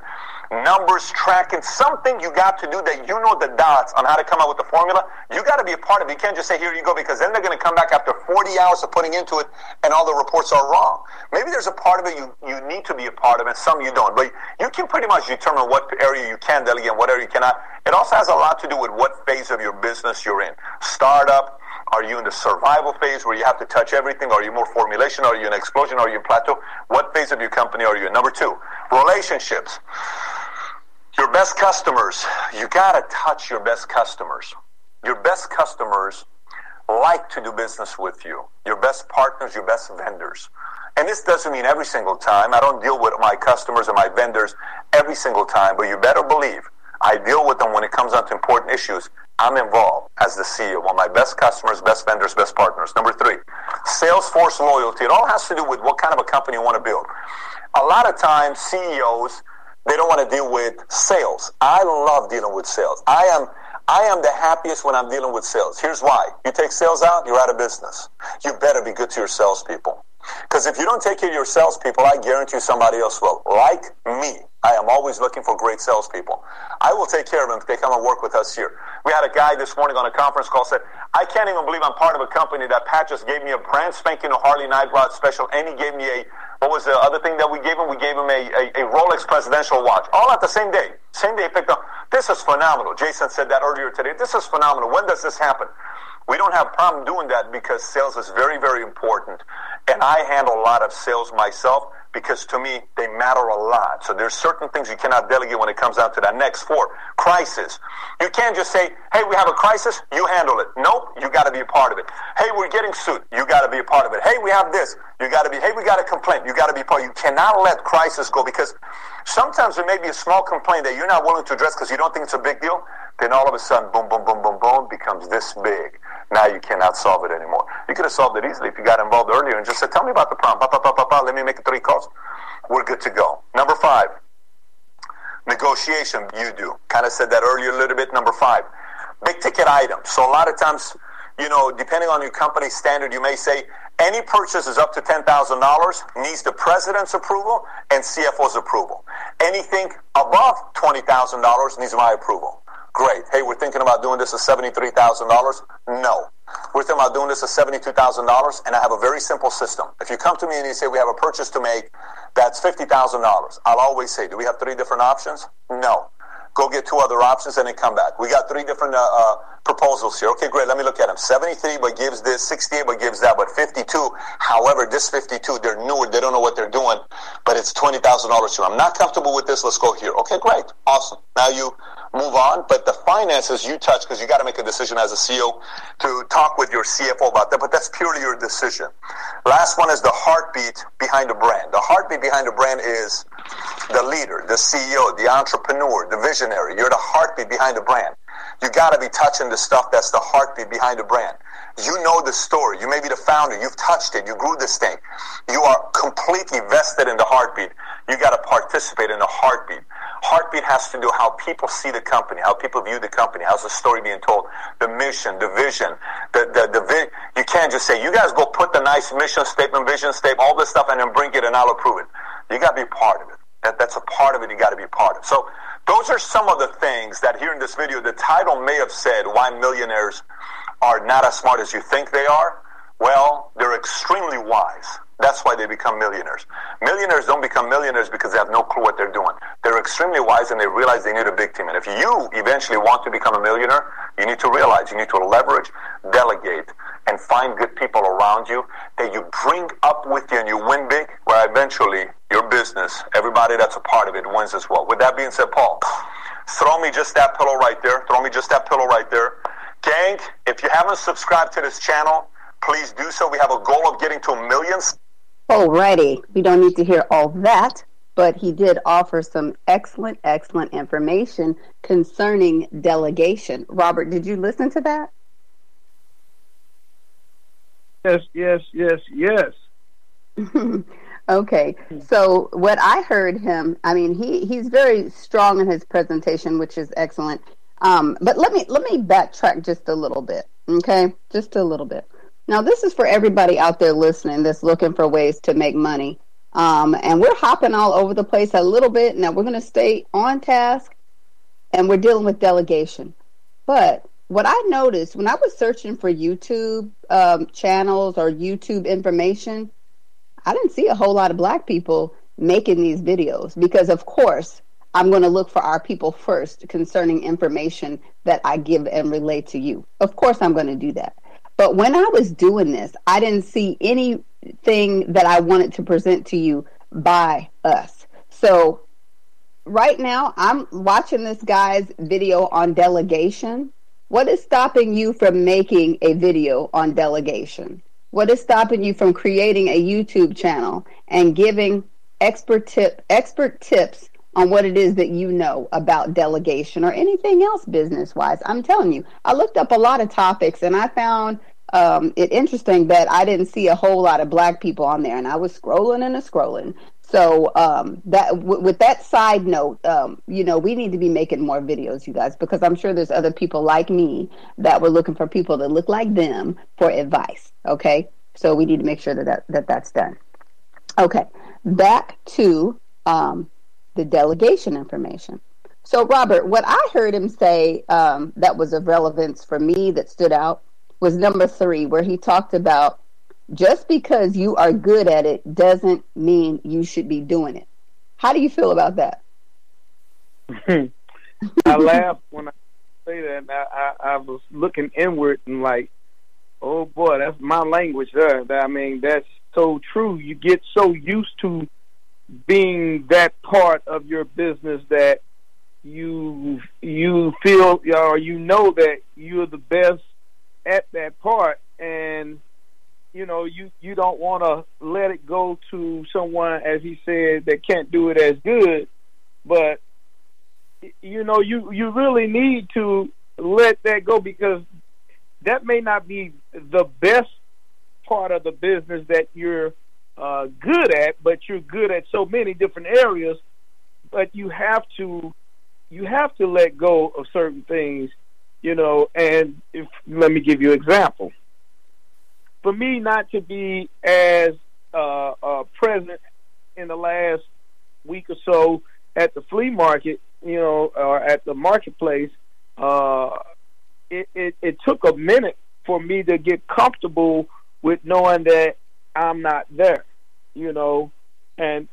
numbers, tracking, something you got to do that you know the dots on how to come up with the formula. You got to be a part of it. You can't just say, here you go, because then they're going to come back after 40 hours of putting into it and all the reports are wrong. Maybe there's a part of it you need to be a part of and some you don't. But you can pretty much determine what area you can delegate and what area you cannot. It also has a lot to do with what phase of your business you're in. Startup. Are you in the survival phase where you have to touch everything? Are you more formulation? Are you in explosion? Are you in plateau? What phase of your company are you in? Number 2, relationships. Your best customers. You got to touch your best customers. Your best customers like to do business with you. Your best partners, your best vendors. And this doesn't mean every single time. I don't deal with my customers and my vendors every single time, but you better believe I deal with them when it comes down to important issues. I'm involved as the CEO. One of my best customers, best vendors, best partners. Number 3, sales force loyalty. It all has to do with what kind of a company you want to build. A lot of times, CEOs, they don't want to deal with sales. I love dealing with sales. I am the happiest when I'm dealing with sales. Here's why. You take sales out, you're out of business. You better be good to your salespeople. Because if you don't take care of your salespeople, I guarantee you somebody else will. Like me, I am always looking for great salespeople. I will take care of them if they come and work with us here. We had a guy this morning on a conference call said, I can't even believe I'm part of a company that Pat just gave me a brand spanking new Harley Night Rod special, and he gave me what was the other thing that we gave him? We gave him a Rolex presidential watch. All at the same day. Same day he picked up. This is phenomenal. Jason said that earlier today. This is phenomenal. When does this happen? We don't have a problem doing that because sales is very, very important. And I handle a lot of sales myself because to me, they matter a lot. So there's certain things you cannot delegate when it comes down to that. Next 4, crisis. You can't just say, hey, we have a crisis, you handle it. Nope, you got to be a part of it. Hey, we're getting sued, you got to be a part of it. Hey, we have this, you got to be, hey, we got a complaint, you got to be part. You cannot let crisis go because sometimes there may be a small complaint that you're not willing to address because you don't think it's a big deal. Then all of a sudden, boom, boom, boom, boom, boom, becomes this big. Now you cannot solve it anymore. You could have solved it easily if you got involved earlier and just said, tell me about the problem. Let me make it 3 calls. We're good to go. Number 5, negotiation. You do. Kind of said that earlier a little bit. Number 5, big ticket items. So a lot of times, depending on your company standard, you may say any purchase is up to $10,000 needs the president's approval and CFO's approval. Anything above $20,000 needs my approval. Great. Hey, we're thinking about doing this at $73,000. No. We're thinking about doing this at $72,000, and I have a very simple system. If you come to me and you say we have a purchase to make that's $50,000, I'll always say, do we have 3 different options? No. Go get 2 other options and then come back. We got 3 different proposals here. Okay, great. Let me look at them. 73, but gives this. 68, but gives that. But 52, however, this 52, they're newer. They don't know what they're doing, but it's $20,000 here. I'm not comfortable with this. Let's go here. Okay, great. Awesome. Now you move on, but the finances you touch because you got to make a decision as a CEO to talk with your CFO about that, but that's purely your decision. Last one is the heartbeat behind a brand. The heartbeat behind a brand is the leader, the CEO, the entrepreneur, the visionary. You're the heartbeat behind the brand. You got to be touching the stuff that's the heartbeat behind the brand. You know the story. You may be the founder. You've touched it. You grew this thing. You are completely vested in the heartbeat. You got to participate in the heartbeat. Heartbeat has to do how people see the company, how people view the company, how's the story being told, the mission, the vision, you can't just say, you guys go put the nice mission statement, vision statement, all this stuff, and then bring it and I'll approve it. You got to be part of it. That's a part of it you got to be part of. So those are some of the things that here in this video, the title may have said why millionaires are not as smart as you think they are. Well, they're extremely wise. That's why they become millionaires. Millionaires don't become millionaires because they have no clue what they're doing. They're extremely wise and they realize they need a big team. And if you eventually want to become a millionaire, you need to realize you need to leverage, delegate, and find good people around you that you bring up with you and you win big, where eventually your business, everybody that's a part of it, wins as well. With that being said, Paul, throw me just that pillow right there. Throw me just that pillow right there. Gang, if you haven't subscribed to this channel, please do so. We have a goal of getting to millions. Alrighty, we don't need to hear all that, but he did offer some excellent information concerning delegation. Robert, did you listen to that? Yes. Okay, so what I heard him, I mean, he's very strong in his presentation, which is excellent. But let me backtrack just a little bit, okay? Just a little bit. Now, this is for everybody out there listening that's looking for ways to make money. And we're hopping all over the place a little bit. Now, we're going to stay on task, and we're dealing with delegation. But what I noticed when I was searching for YouTube channels or YouTube information, I didn't see a whole lot of Black people making these videos because, of course, I'm going to look for our people first concerning information that I give and relay to you. Of course, I'm going to do that. But when I was doing this, I didn't see anything that I wanted to present to you by us. So right now, I'm watching this guy's video on delegation. What is stopping you from making a video on delegation? What is stopping you from creating a YouTube channel and giving expert tips on what it is that you know about delegation or anything else business-wise? I'm telling you, I looked up a lot of topics and I found it interesting that I didn't see a whole lot of Black people on there, and I was scrolling. So with that side note, we need to be making more videos, you guys, because I'm sure there's other people like me that were looking for people that look like them for advice. Okay, so we need to make sure that's done. Okay, back to the delegation information. So, Robert, what I heard him say that was of relevance for me that stood out was number 3, where he talked about just because you are good at it doesn't mean you should be doing it. How do you feel about that? I laughed when I say that. I was looking inward and like, oh boy, that's my language there. I mean, that's so true. You get so used to being that part of your business that you feel or you know that you're the best at that part, and you don't want to let it go to someone, as he said, that can't do it as good. But you really need to let that go, because that may not be the best part of the business that you're good at, but you're good at so many different areas. But you have to let go of certain things, and let me give you an example. For me not to be as present in the last week or so at the flea market, or at the marketplace, it took a minute for me to get comfortable with knowing that I'm not there, and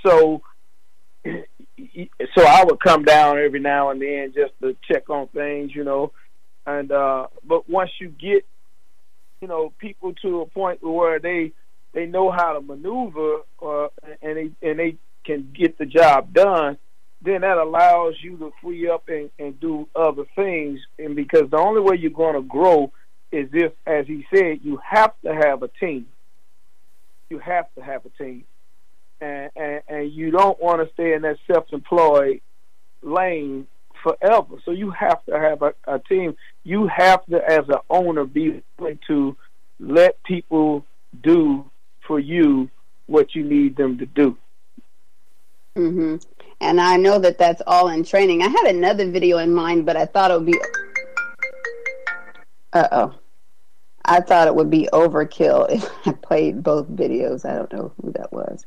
so I would come down every now and then just to check on things, and but once you get people to a point where they know how to maneuver, and they can get the job done, then that allows you to free up and do other things. And because the only way you're going to grow is if, as he said, you have to have a team. You have to have a team, and you don't want to stay in that self-employed lane forever. So you have to have a team. You have to, as an owner, be willing to let people do for you what you need them to do. Mm-hmm. And I know that that's all in training. I had another video in mind, but I thought it would be... I thought it would be overkill if I played both videos. I don't know who that was.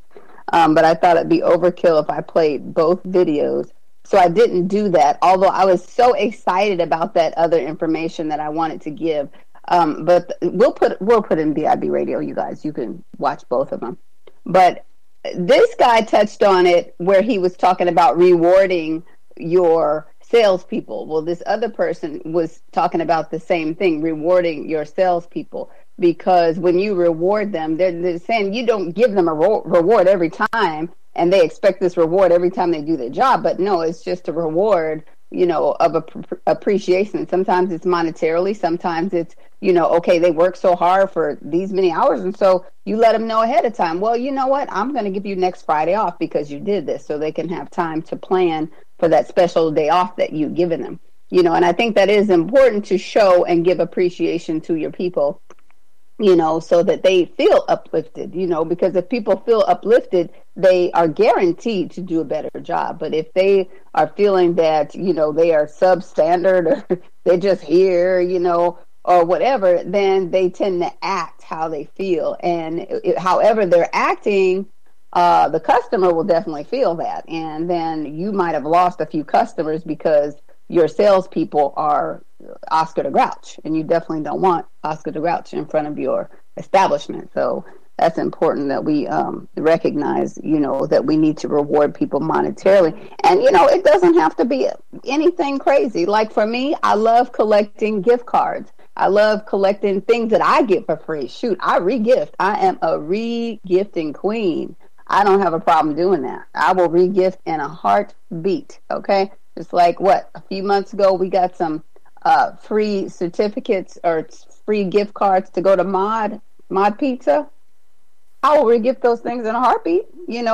But I thought it'd be overkill if I played both videos. So I didn't do that, although I was so excited about that other information that I wanted to give. But we'll put in BIB radio, you guys. You can watch both of them. But this guy touched on it where he was talking about rewarding your salespeople. Well, this other person was talking about the same thing, rewarding your salespeople. Because when you reward them, they're saying you don't give them a reward every time, and they expect this reward every time they do their job. But no, it's just a reward, of appreciation. Sometimes it's monetarily. Sometimes it's, okay, they work so hard for these many hours. And so you let them know ahead of time, well, you know what? I'm going to give you next Friday off because you did this, so they can have time to plan for that special day off that you've given them. And I think that is important to show and give appreciation to your people, so that they feel uplifted, because if people feel uplifted, they are guaranteed to do a better job. But if they are feeling that, they are substandard or they're just here, or whatever, then they tend to act how they feel. And however they're acting, the customer will definitely feel that. And then you might have lost a few customers because your salespeople are Oscar the Grouch, and you definitely don't want Oscar the Grouch in front of your establishment. So that's important that we recognize, that we need to reward people monetarily. And, it doesn't have to be anything crazy. Like for me, I love collecting gift cards. I love collecting things that I get for free. Shoot, I re-gift. I am a re-gifting queen. I don't have a problem doing that. I will re-gift in a heartbeat, okay? Just like a few months ago, we got some free certificates or free gift cards to go to Mod Pizza. I will re-gift those things in a heartbeat.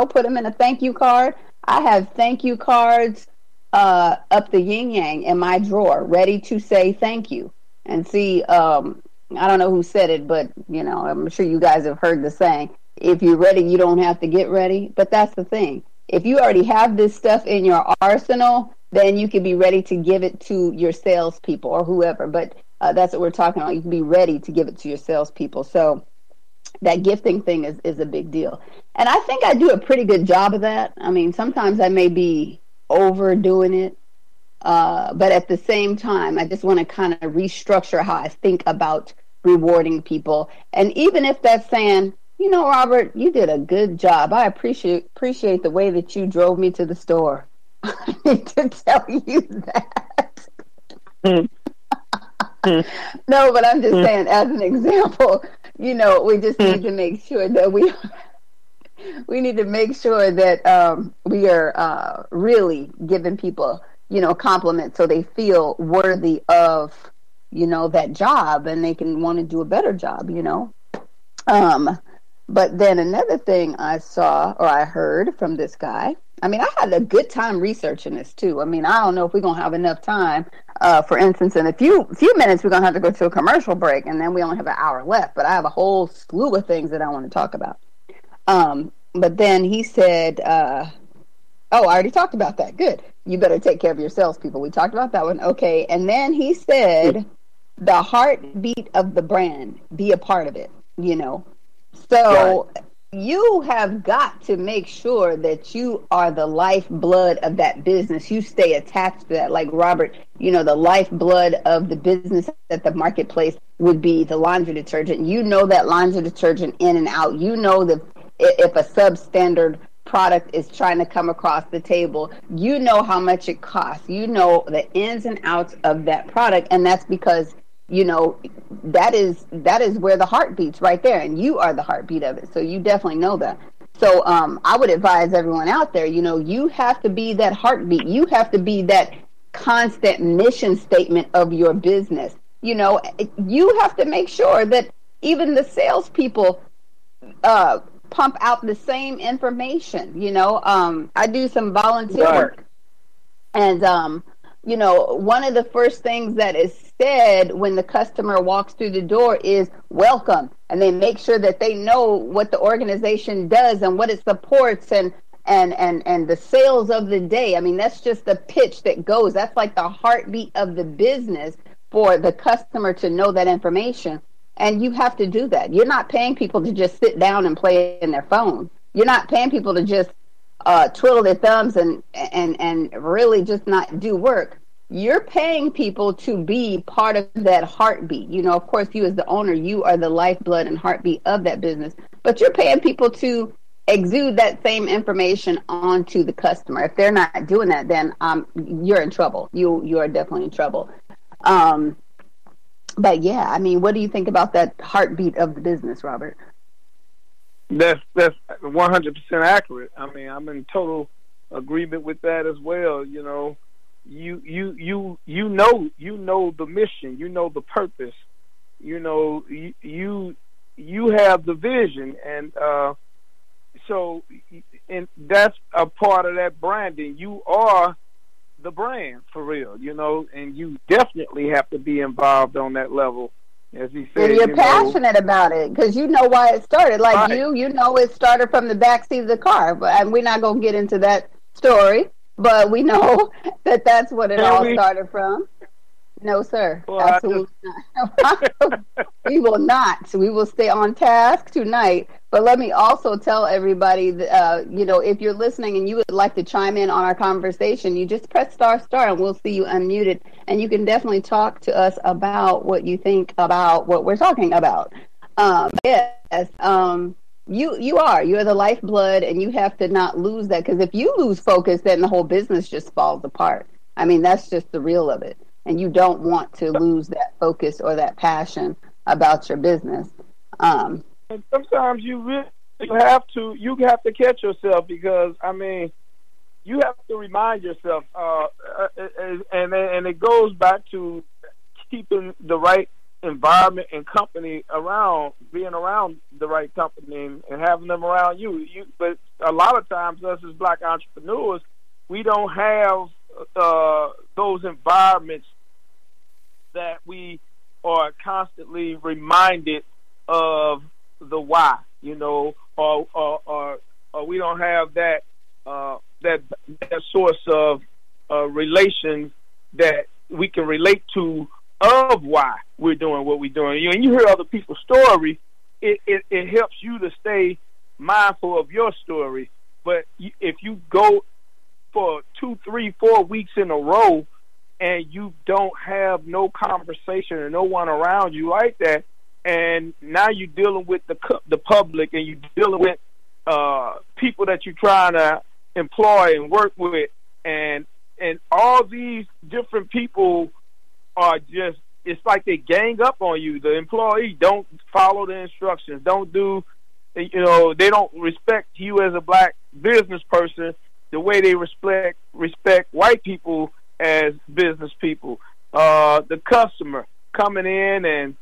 Put them in a thank you card. I have thank you cards up the yin yang in my drawer, ready to say thank you. And see, I don't know who said it, but I'm sure you guys have heard the saying: if you're ready, you don't have to get ready. But that's the thing. If you already have this stuff in your arsenal, then you can be ready to give it to your salespeople or whoever. But that's what we're talking about. You can be ready to give it to your salespeople. So that gifting thing is a big deal. And I think I do a pretty good job of that. I mean, sometimes I may be overdoing it. But at the same time, I just want to kind of restructure how I think about rewarding people. And even if that's saying, Robert, you did a good job. I appreciate the way that you drove me to the store. I need to tell you that. No, but I'm just saying, as an example, we just need to make sure that we need to make sure that we are really giving people, compliments so they feel worthy of, that job, and they can want to do a better job, But then another thing I saw or I heard from this guy, I mean, I had a good time researching this too. I mean, I don't know if we're going to have enough time. For instance, in a few minutes, we're going to have to go to a commercial break, and then we only have an hour left. But I have a whole slew of things that I want to talk about. But then he said, I already talked about that. Good. You better take care of your salespeople. We talked about that one. Okay. And then he said, the heartbeat of the brand, be a part of it, So right. You have got to make sure that you are the lifeblood of that business. You stay attached to that. Like Robert, the lifeblood of the business at the marketplace would be the laundry detergent. That laundry detergent in and out. That if a substandard product is trying to come across the table, how much it costs. The ins and outs of that product. And that's because that is where the heart beats right there, and you are the heartbeat of it. So you definitely know that. So I would advise everyone out there, you have to be that heartbeat. You have to be that constant mission statement of your business. You have to make sure that even the salespeople pump out the same information. I do some volunteer work, and one of the first things that is said when the customer walks through the door is welcome. And they make sure that they know what the organization does and what it supports and the sales of the day. I mean, that's just the pitch that goes. That's like the heartbeat of the business for the customer to know that information. And you have to do that. You're not paying people to just sit down and play in their phone. You're not paying people to just twiddle their thumbs and really just not do work. You're paying people to be part of that heartbeat. Of course, you as the owner, you are the lifeblood and heartbeat of that business. But you're paying people to exude that same information onto the customer. If they're not doing that, then you're in trouble. You are definitely in trouble. But yeah, I mean, what do you think about that heartbeat of the business, Robert? That's 100% accurate. I mean, I'm in total agreement with that as well. You know the mission, the purpose, you have the vision, and so that's a part of that branding. You are the brand for real, and you definitely have to be involved on that level. As he said, and you're passionate about it because you know why it started. Like right. It started from the back seat of the car. And we're not going to get into that story, but we know that that's what it all started from. No, sir. Well, absolutely not. We will not. We will stay on task tonight. But let me also tell everybody, that, if you're listening and you would like to chime in on our conversation, you just press *** and we'll see you unmuted. And you can definitely talk to us about what you think about what we're talking about. Yes. You're the lifeblood, and you have to not lose that, because if you lose focus, then the whole business just falls apart. I mean, that's just the real of it. And you don't want to lose that focus or that passion about your business. And sometimes you really have to catch yourself, because I mean, you have to remind yourself, and it goes back to keeping the right environment and company around, being around the right company and having them around you. But a lot of times, us as Black entrepreneurs, we don't have those environments that we are constantly reminded of the why, or we don't have that source of relations that we can relate to of why we're doing what we're doing. And you hear other people's story, it helps you to stay mindful of your story. But if you go for 2, 3, 4 weeks in a row and you don't have no conversation and no one around you like that, and now you're dealing with the public, and you're dealing with people that you're trying to employ and work with, and all these different people are just, it's like they gang up on you. The employee don't follow the instructions, don't do, they don't respect you as a Black business person the way they respect white people as business people. The customer coming in and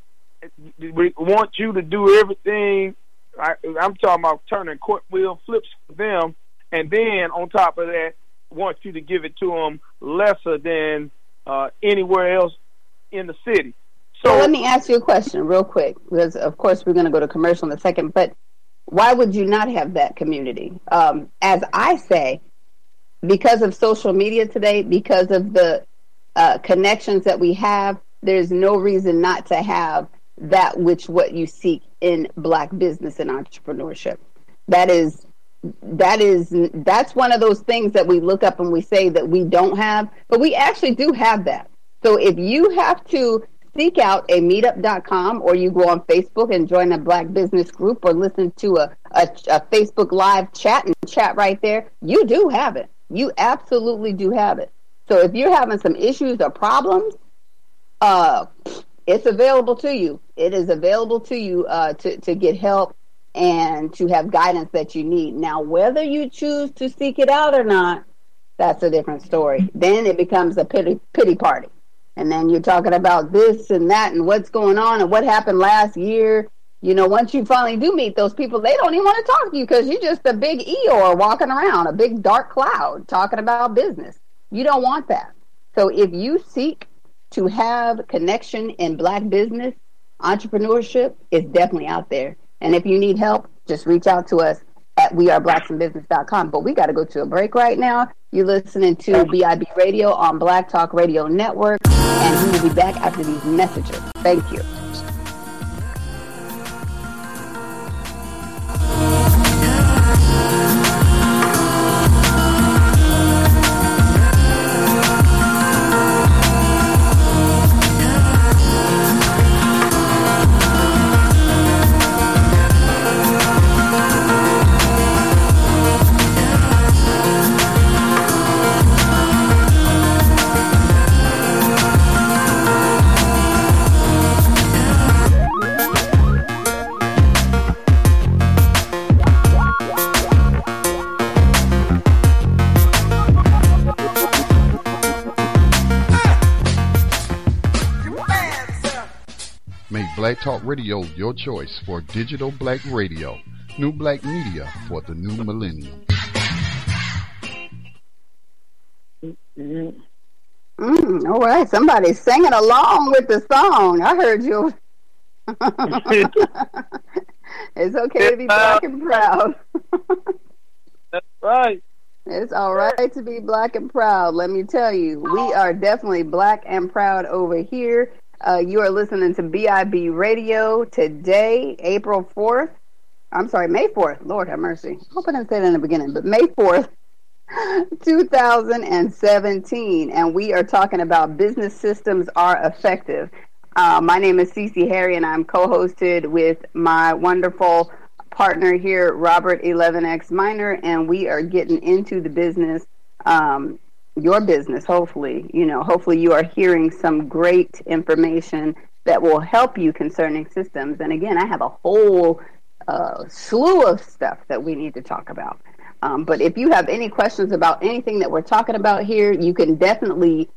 we want you to do everything. I'm talking about turning cartwheel flips for them, and then on top of that, want you to give it to them lesser than anywhere else in the city. So let me ask you a question real quick, because of course we're going to go to commercial in a second, but why would you not have that community? As I say, because of social media today, because of the connections that we have, there's no reason not to have what you seek in Black business and entrepreneurship. That's one of those things that we look up and we say that we don't have, but we actually do have that. So if you have to seek out a meetup.com, or you go on Facebook and join a Black business group, or listen to a Facebook live chat and chat right there, you do have it. You absolutely do have it. So if you're having some issues or problems, it's available to you. It is available to you to get help and to have guidance that you need. Now, whether you choose to seek it out or not, that's a different story. Then it becomes a pity party. And then you're talking about this and that and what's going on and what happened last year. Once you finally do meet those people, they don't even want to talk to you, because you're just a big Eeyore walking around, a big dark cloud talking about business. You don't want that. So if you seek to have connection in Black business, entrepreneurship is definitely out there. And if you need help, just reach out to us at weareblacksinbusiness.com. But we got to go to a break right now. You're listening to BIB Radio on Black Talk Radio Network, and we will be back after these messages. Thank you. Black Talk Radio, your choice for digital black radio. New black media for the new millennium. All right, somebody's singing along with the song. I heard you. It's okay to be black and proud. That's right. It's all right to be black and proud. Let me tell you, we are definitely black and proud over here. You are listening to BIB Radio today, April 4th. I'm sorry, May 4th. Lord have mercy. I hope I didn't say that in the beginning, but May 4th, 2017. And we are talking about business systems are effective. My name is Cece Harry, and I'm co-hosted with my wonderful partner here, Robert 11X Minor, and we are getting into the business, your business, hopefully. Hopefully you are hearing some great information that will help you concerning systems. And again, I have a whole slew of stuff that we need to talk about. But if you have any questions about anything that we're talking about here, you can definitely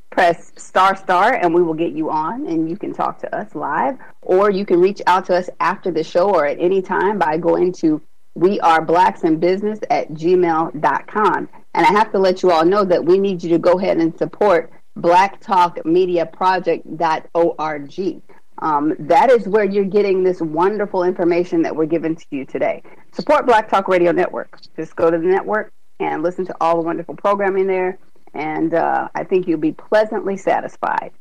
press ** and we will get you on and you can talk to us live, or you can reach out to us after the show or at any time by going to weareblacksinbusiness@gmail.com. And I have to let you all know that we need you to go ahead and support blacktalkmediaproject.org. That is where you're getting this wonderful information that we're giving to you today. Support Black Talk Radio Network. Just go to the network and listen to all the wonderful programming there, and I think you'll be pleasantly satisfied.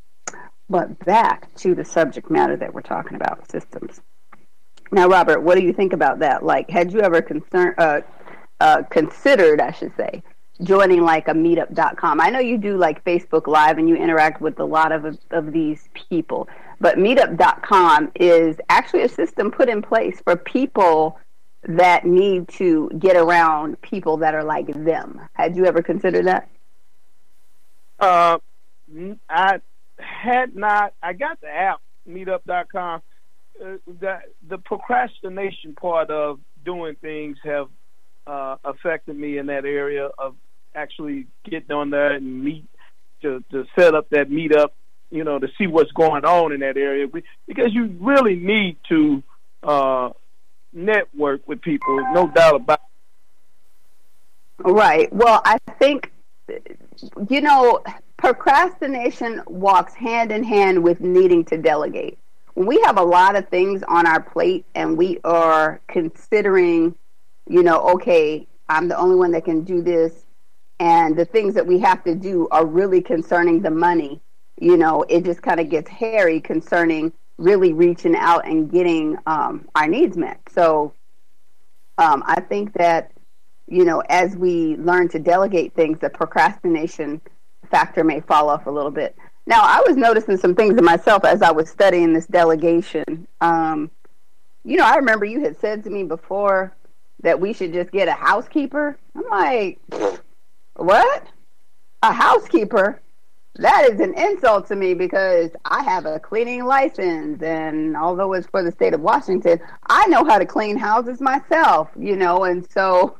But back to the subject matter that we're talking about, systems. Now, Robert, what do you think about that? Like, had you ever considered, I should say, joining like a meetup.com? I know you do like Facebook Live and you interact with a lot of these people, but meetup.com is actually a system put in place for people that need to get around people that are like them. Had you ever considered that? I had not. I got the app, meetup.com. The procrastination part of doing things have affected me in that area of actually getting on there and meet to set up that meetup, to see what's going on in that area, because you really need to network with people, no doubt about it. Right. Well, I think, procrastination walks hand in hand with needing to delegate. When we have a lot of things on our plate and we are considering, okay, I'm the only one that can do this, and the things that we have to do are really concerning the money, it just kind of gets hairy concerning really reaching out and getting our needs met. So I think that, as we learn to delegate things, the procrastination factor may fall off a little bit. Now, I was noticing some things in myself as I was studying this delegation. I remember you had said to me before that we should just get a housekeeper. I'm like, what? A housekeeper? That is an insult to me, because I have a cleaning license, and although it's for the state of Washington, I know how to clean houses myself, and so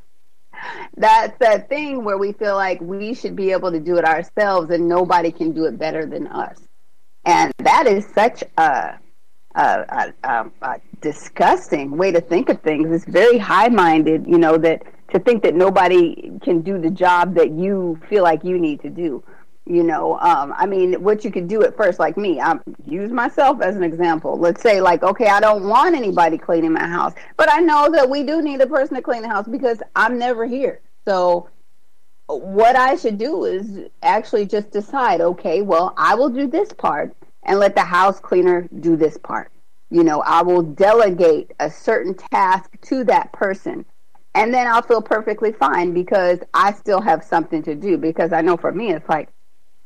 that's that thing where we feel like we should be able to do it ourselves and nobody can do it better than us. And that is such a disgusting way to think of things. It's very high-minded, that to think that nobody can do the job that you feel like you need to do. I mean, what you could do at first, like me, I use myself as an example. Let's say, like, okay, I don't want anybody cleaning my house, but I know that we do need a person to clean the house because I'm never here. So what I should do is actually just decide, okay, well, I will do this part and let the house cleaner do this part. I will delegate a certain task to that person. And then I'll feel perfectly fine because I still have something to do. Because I know for me, it's like,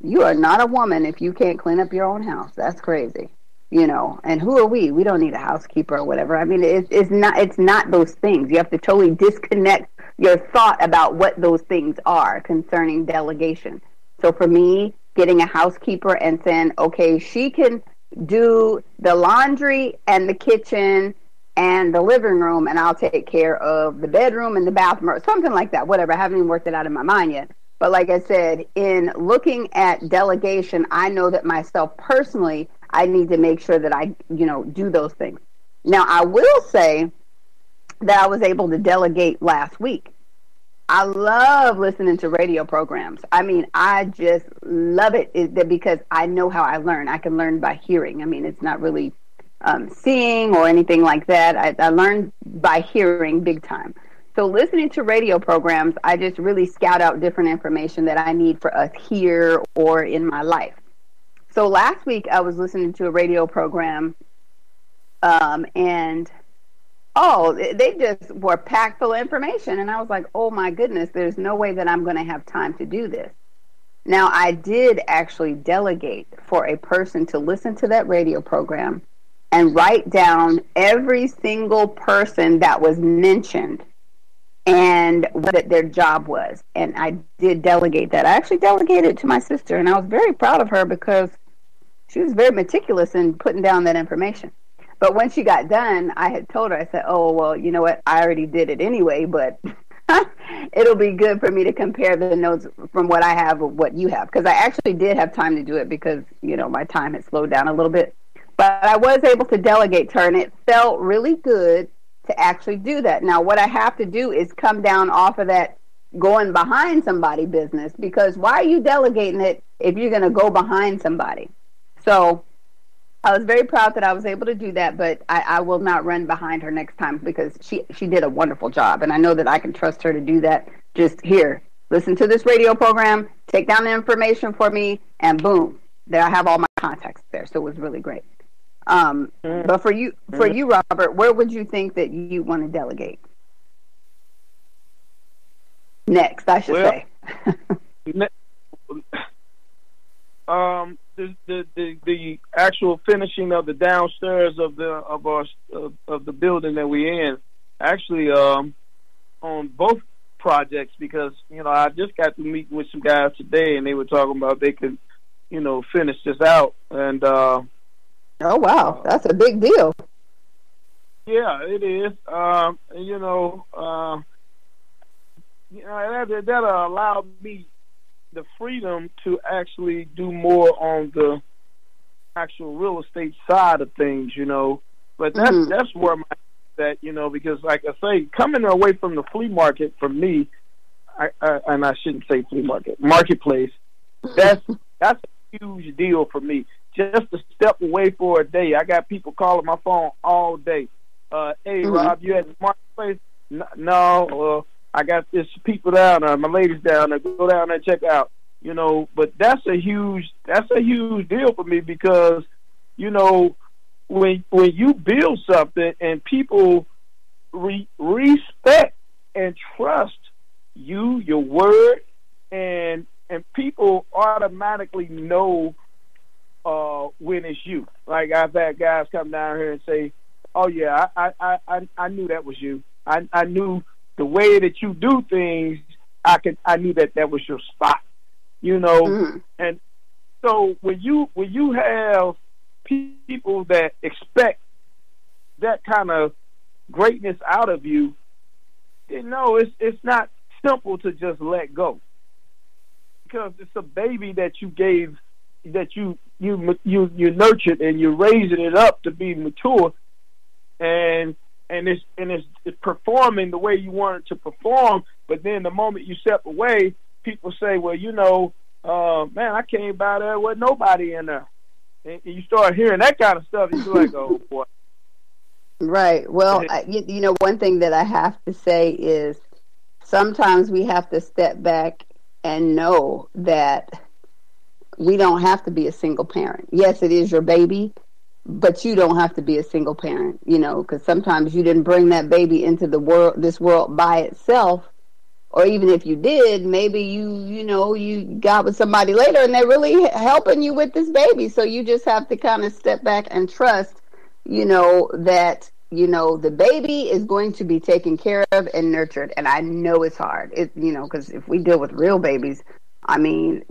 you are not a woman if you can't clean up your own house. That's crazy, And who are we? We don't need a housekeeper or whatever. I mean, it's not those things. You have to totally disconnect your thought about what those things are concerning delegation. So for me, getting a housekeeper and saying, okay, she can do the laundry and the kitchen and the living room, and I'll take care of the bedroom and the bathroom or something like that. Whatever. I haven't even worked it out in my mind yet. But like I said, in looking at delegation, I know that myself personally, I need to make sure that I, do those things. Now, I will say that I was able to delegate last week. I love listening to radio programs. I mean, I just love it because I know how I learn. I can learn by hearing. I mean, it's not really seeing or anything like that. I learn by hearing big time. So listening to radio programs, I just really scout out different information that I need for us here or in my life. So last week I was listening to a radio program and they just were packed full of information. And I was like, oh my goodness, there's no way that I'm going to have time to do this. Now, I did actually delegate for a person to listen to that radio program and write down every single person that was mentioned and what their job was. And I did delegate that. I actually delegated it to my sister, and I was very proud of her because she was very meticulous in putting down that information. But when she got done, I had told her, I said, oh, well, you know what? I already did it anyway, but it'll be good for me to compare the notes from what I have with what you have. Because I actually did have time to do it because, my time had slowed down a little bit. But I was able to delegate to her, and it felt really good to actually do that. Now, what I have to do is come down off of that going behind somebody business, because why are you delegating it if you're going to go behind somebody? So I was very proud that I was able to do that, but I will not run behind her next time because she did a wonderful job, and I know that I can trust her to do that. Just here, listen to this radio program, take down the information for me, and boom, there I have all my contacts there. So it was really great. But for you, Robert, where would you think that you want to delegate next? I should say. The actual finishing of the downstairs of the building that we're in, actually, on both projects, because I just got to meet with some guys today, and they were talking about they could, finish this out, and. Oh, wow. That's a big deal. Yeah, it is. That'll allow me the freedom to actually do more on the actual real estate side of things, But that's where my that, because like I say, coming away from the flea market for me, and I shouldn't say flea market, marketplace, that's a huge deal for me. Just to step away for a day. I got people calling my phone all day. Hey, Rob, you at the marketplace? No, I got this people down there. My ladies down there. Go down there and check out. But that's a huge deal for me because, when you build something and people respect and trust you, your word, and people automatically know when it's you. Like I've had guys come down here and say, "Oh yeah, I knew that was you. I knew the way that you do things. I knew that was your spot." And so when you have people that expect that kind of greatness out of you, it's not simple to just let go, because it's a baby that you gave, that you nurtured, and you're raising it up to be mature, and it's performing the way you want it to perform. But then the moment you step away, people say, well, man, I came by there with nobody in there. And you start hearing that kind of stuff, you're like, oh boy. Right. Well, you know, one thing that I have to say is sometimes we have to step back and know that we don't have to be a single parent. Yes, it is your baby, but you don't have to be a single parent, you know, because sometimes you didn't bring that baby into the world, this world by itself. Or even if you did, maybe you got with somebody later and they're really helping you with this baby. So you just have to kind of step back and trust, you know, that, you know, the baby is going to be taken care of and nurtured. And I know it's hard, because if we deal with real babies, I mean,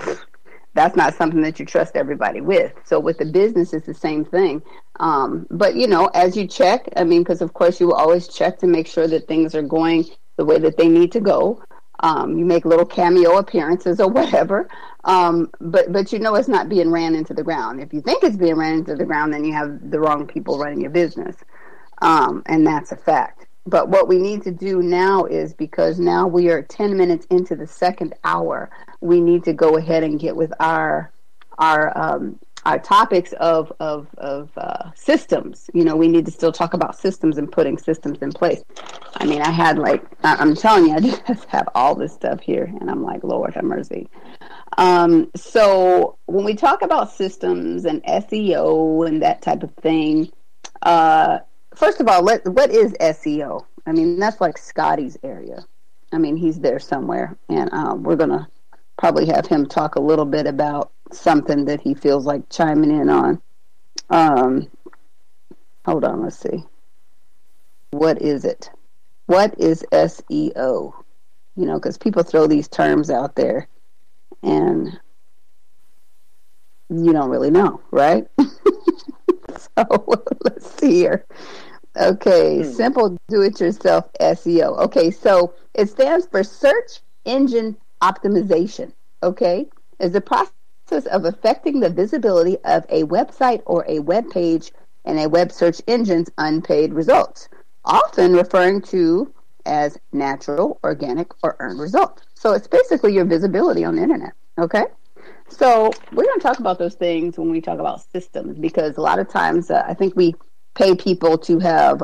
that's not something that you trust everybody with. So with the business, it's the same thing. But, you know, as you check, I mean, because of course you will always check to make sure that things are going the way that they need to go. You make little cameo appearances or whatever. But you know it's not being ran into the ground. If you think it's being ran into the ground, then you have the wrong people running your business. And that's a fact. But what we need to do now is, because now we are 10 minutes into the second hour, we need to go ahead and get with our topics of systems. You know, we need to still talk about systems and putting systems in place. I mean, I'm telling you, I just have all this stuff here, and I'm like, Lord have mercy. So when we talk about systems and SEO and that type of thing, first of all, what is SEO? I mean, that's like Scotty's area. I mean, he's there somewhere, and we're going to probably have him talk a little bit about something that he feels like chiming in on. Hold on, let's see. What is it? What is SEO? You know, because people throw these terms out there, and you don't really know, right? So let's see here. Okay, simple do-it-yourself SEO. Okay, so it stands for search engine optimization. Okay, is the process of affecting the visibility of a website or a web page in a web search engine's unpaid results, often referring to as natural, organic, or earned results. So it's basically your visibility on the internet. Okay, so we're going to talk about those things when we talk about systems, because a lot of times I think we pay people to have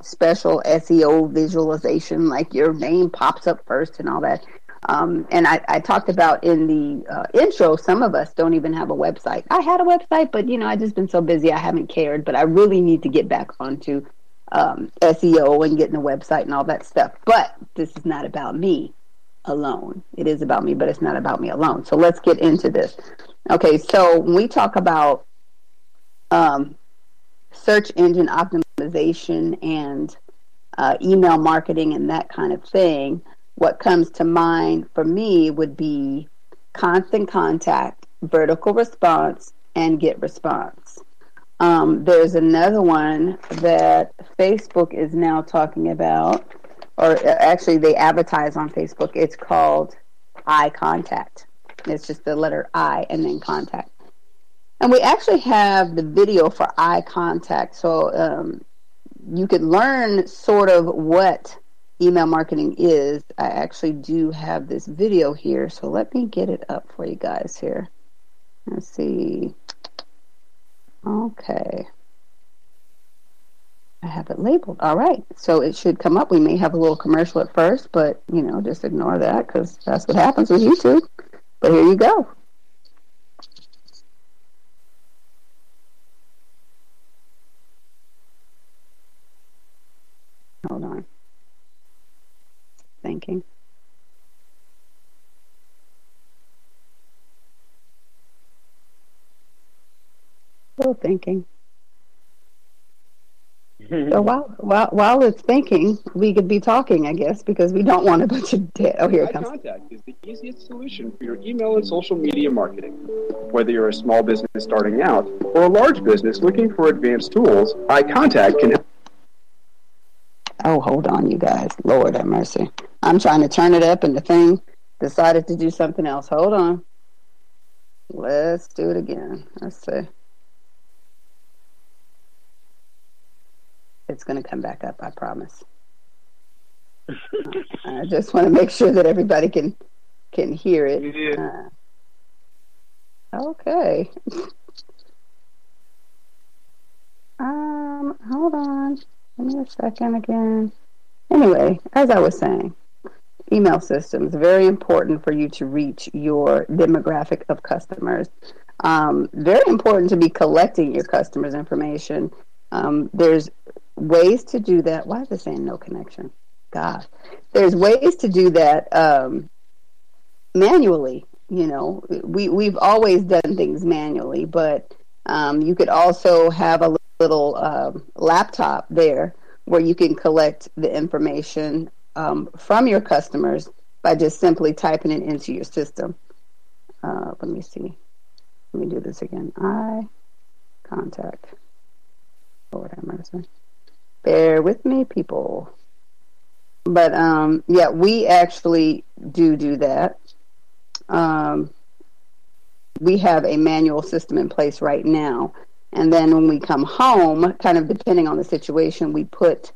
special SEO visualization, like your name pops up first and all that. And I talked about in the intro, some of us don't even have a website. I had a website, but, you know, I've just been so busy, I haven't cared. But I really need to get back onto SEO and getting a website and all that stuff. But this is not about me alone. It is about me, but it's not about me alone. So let's get into this. Okay, so when we talk about search engine optimization and email marketing and that kind of thing, what comes to mind for me would be constant contact, vertical response, and get response. There's another one that Facebook is now talking about, or actually they advertise on Facebook. It's called eye contact. It's just the letter I and then contact. And we actually have the video for eye contact, so you could learn sort of what email marketing is. I actually do have this video here, so let me get it up for you guys here. Let's see. Okay. I have it labeled. All right. So it should come up. We may have a little commercial at first, but, you know, just ignore that because that's what happens with YouTube. But here you go. Hold on. Thinking. Still thinking. So while it's thinking, we could be talking, I guess, because we don't want a bunch of dead. Oh, here it comes. Contact is the easiest solution for your email and social media marketing. Whether you're a small business starting out or a large business looking for advanced tools, iContact can help. Oh, hold on, you guys. Lord have mercy. I'm trying to turn it up, and the thing decided to do something else. Hold on. Let's do it again. Let's see. It's going to come back up, I promise. I just want to make sure that everybody can hear it. Okay. Hold on. Give me a second again. Anyway, as I was saying, email systems, very important for you to reach your demographic of customers. Very important to be collecting your customers' information. There's ways to do that. Why is it saying no connection? God. There's ways to do that manually. We've always done things manually, but you could also have a little laptop there where you can collect the information from your customers by just simply typing it into your system. Let me see. Let me do this again. Contact. Lord have mercy. Bear with me, people. But yeah, we actually do that. We have a manual system in place right now. And then when we come home, kind of depending on the situation, we put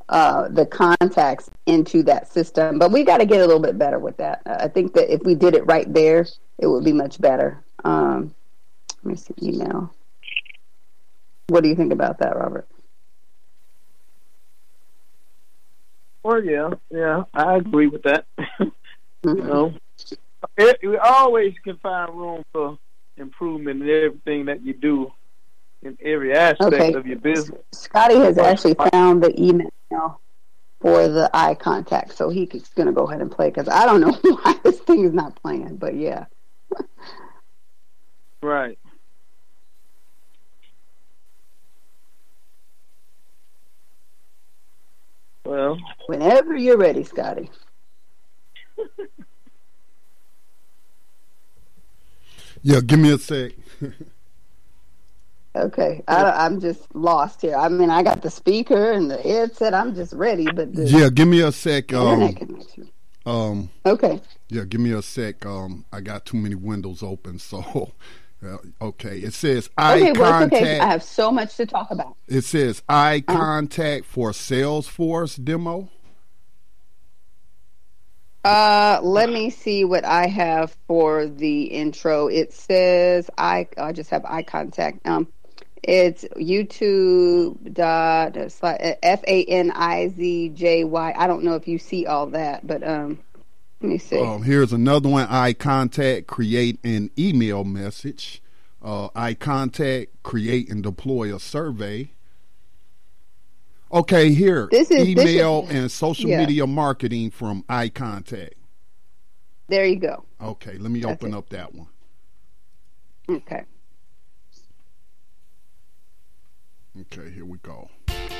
the contacts into that system. But we got to get a little bit better with that. I think that if we did it right there, it would be much better. Let me see, email. What do you think about that, Robert? Well, yeah, I agree with that. Mm-hmm. We always can find room for improvement in everything that you do, in every aspect of your business. Scotty has actually found the email for the eye contact, so he's going to go ahead and play, because I don't know why this thing is not playing, but yeah. Right. Well, whenever you're ready, Scotty. Yeah, give me a sec. Okay, I'm just lost here. I mean, I got the speaker and the headset. I'm just ready, but yeah, give me a sec. Internet connection. Okay. Yeah, give me a sec. I got too many windows open, so okay. It says eye contact. Okay. I have so much to talk about. It says eye contact for Salesforce demo. Let me see what I have for the intro. It says I just have eye contact. It's YouTube.FANIZJY. I don't know if you see all that, but let me see. Here's another one. Eye contact, create an email message. Eye contact, create and deploy a survey. Okay, here. Email and social media marketing from eye contact. There you go. Okay, let me open up that one. Okay. Okay, here we go.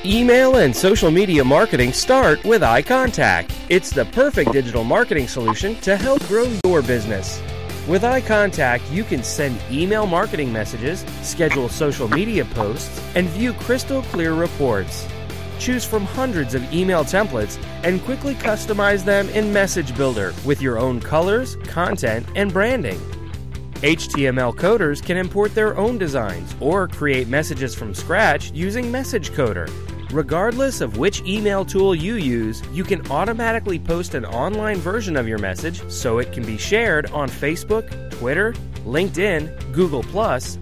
Email and social media marketing start with eye contact. It's the perfect digital marketing solution to help grow your business. With eye contact, you can send email marketing messages, schedule social media posts, and view crystal clear reports. Choose from hundreds of email templates and quickly customize them in Message Builder with your own colors, content, and branding. HTML coders can import their own designs or create messages from scratch using Message Coder. Regardless of which email tool you use, you can automatically post an online version of your message so it can be shared on Facebook, Twitter, LinkedIn, Google+,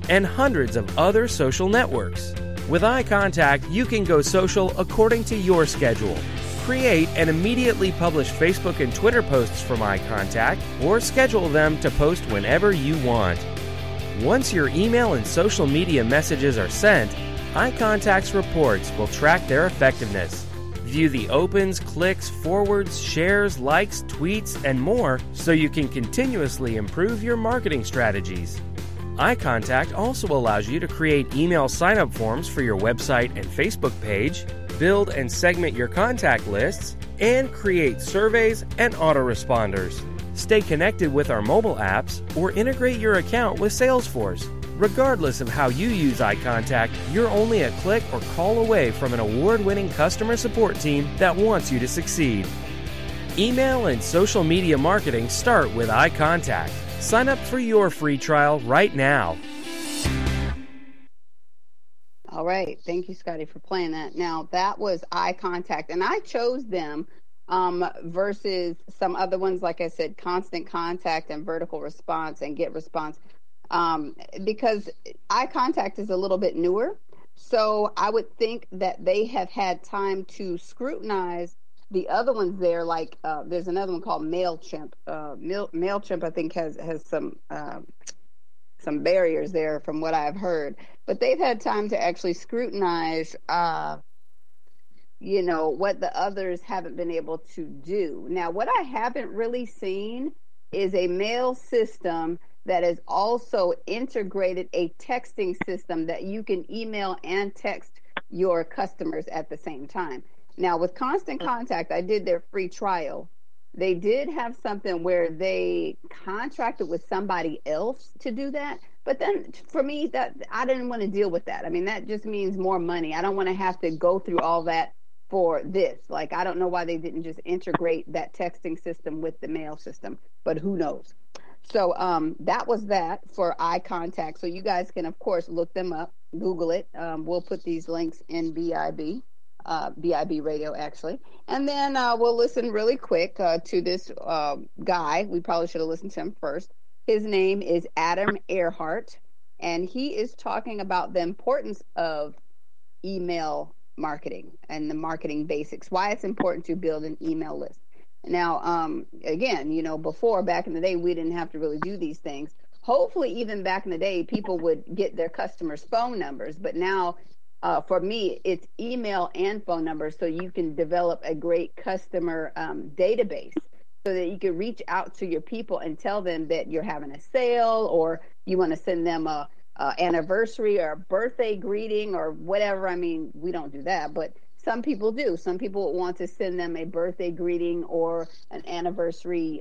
and hundreds of other social networks. With eye contact, you can go social according to your schedule. Create and immediately publish Facebook and Twitter posts from eye contact, or schedule them to post whenever you want. Once your email and social media messages are sent, eye contact's reports will track their effectiveness. View the opens, clicks, forwards, shares, likes, tweets, and more so you can continuously improve your marketing strategies. Eye contact also allows you to create email sign-up forms for your website and Facebook page, build and segment your contact lists, and create surveys and autoresponders. Stay connected with our mobile apps or integrate your account with Salesforce. Regardless of how you use eye contact, you're only a click or call away from an award-winning customer support team that wants you to succeed. Email and social media marketing start with eye contact. Sign up for your free trial right now. All right. Thank you, Scotty, for playing that. Now, that was eye contact, and I chose them versus some other ones, like I said, constant contact and vertical response and get response. because eye contact is a little bit newer. So I would think that they have had time to scrutinize the other ones there. Like there's another one called MailChimp. MailChimp, I think, has some barriers there from what I've heard. But they've had time to actually scrutinize, what the others haven't been able to do. Now, what I haven't really seen is a mail system that has also integrated a texting system that you can email and text your customers at the same time. Now, with Constant Contact, I did their free trial. They did have something where they contracted with somebody else to do that. But then for me, that I didn't want to deal with that. I mean, that just means more money. I don't want to have to go through all that for this. Like, I don't know why they didn't just integrate that texting system with the mail system, but who knows? So that was that for eye contact. So you guys can, of course, look them up, Google it. We'll put these links in BIB. BIB radio, actually. And then we'll listen really quick to this guy. We probably should have listened to him first. His name is Adam Earhart, and he is talking about the importance of email marketing and the marketing basics, why it's important to build an email list. Now, again, before, back in the day, we didn't have to really do these things. Hopefully, even back in the day, people would get their customers' phone numbers, but now for me, it's email and phone numbers, so you can develop a great customer database so that you can reach out to your people and tell them that you're having a sale, or you want to send them a anniversary or a birthday greeting or whatever. I mean, we don't do that, but some people do. Some people want to send them a birthday greeting or an anniversary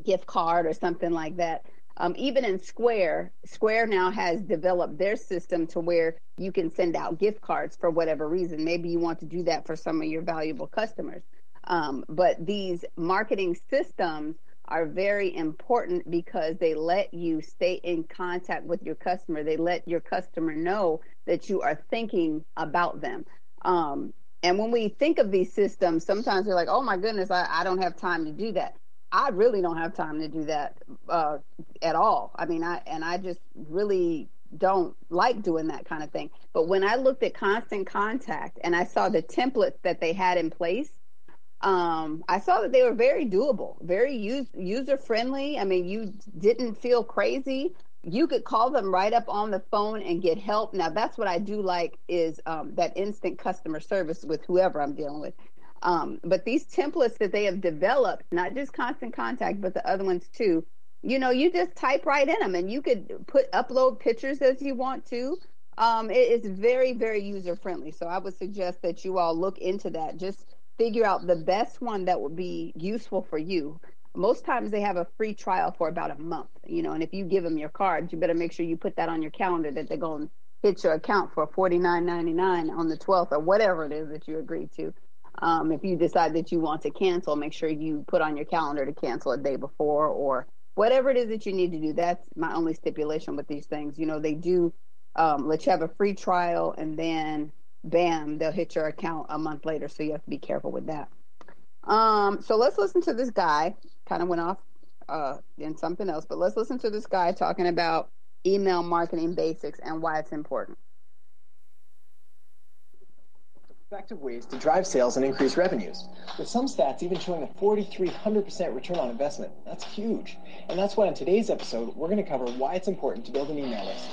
gift card or something like that. Even in Square now has developed their system to where you can send out gift cards for whatever reason. Maybe you want to do that for some of your valuable customers. But these marketing systems are very important because they let you stay in contact with your customer. They let your customer know that you are thinking about them. And when we think of these systems, sometimes we're like, oh my goodness, I don't have time to do that. I really don't have time to do that at all. I mean, I just really don't like doing that kind of thing. But when I looked at Constant Contact and I saw the templates that they had in place, I saw that they were very doable, very user friendly. I mean, you didn't feel crazy. You could call them right up on the phone and get help. Now, that's what I do like is that instant customer service with whoever I'm dealing with. But these templates that they have developed, not just Constant Contact, but the other ones too, you just type right in them and you could upload pictures as you want to. It is very, very user friendly. So I would suggest that you all look into that. Just figure out the best one that would be useful for you. Most times they have a free trial for about a month, and if you give them your card, you better make sure you put that on your calendar that they're going to hit your account for $49.99 on the 12th or whatever it is that you agreed to. If you decide that you want to cancel, make sure you put on your calendar to cancel a day before or whatever it is that you need to do. That's my only stipulation with these things. They do let you have a free trial and then bam, they'll hit your account a month later. So you have to be careful with that. So let's listen to this guy. Kind of went off in something else, but let's listen to this guy talking about email marketing basics and why it's important. Effective ways to drive sales and increase revenues, with some stats even showing a 4,300% return on investment. That's huge. And that's why on today's episode, we're going to cover why it's important to build an email list.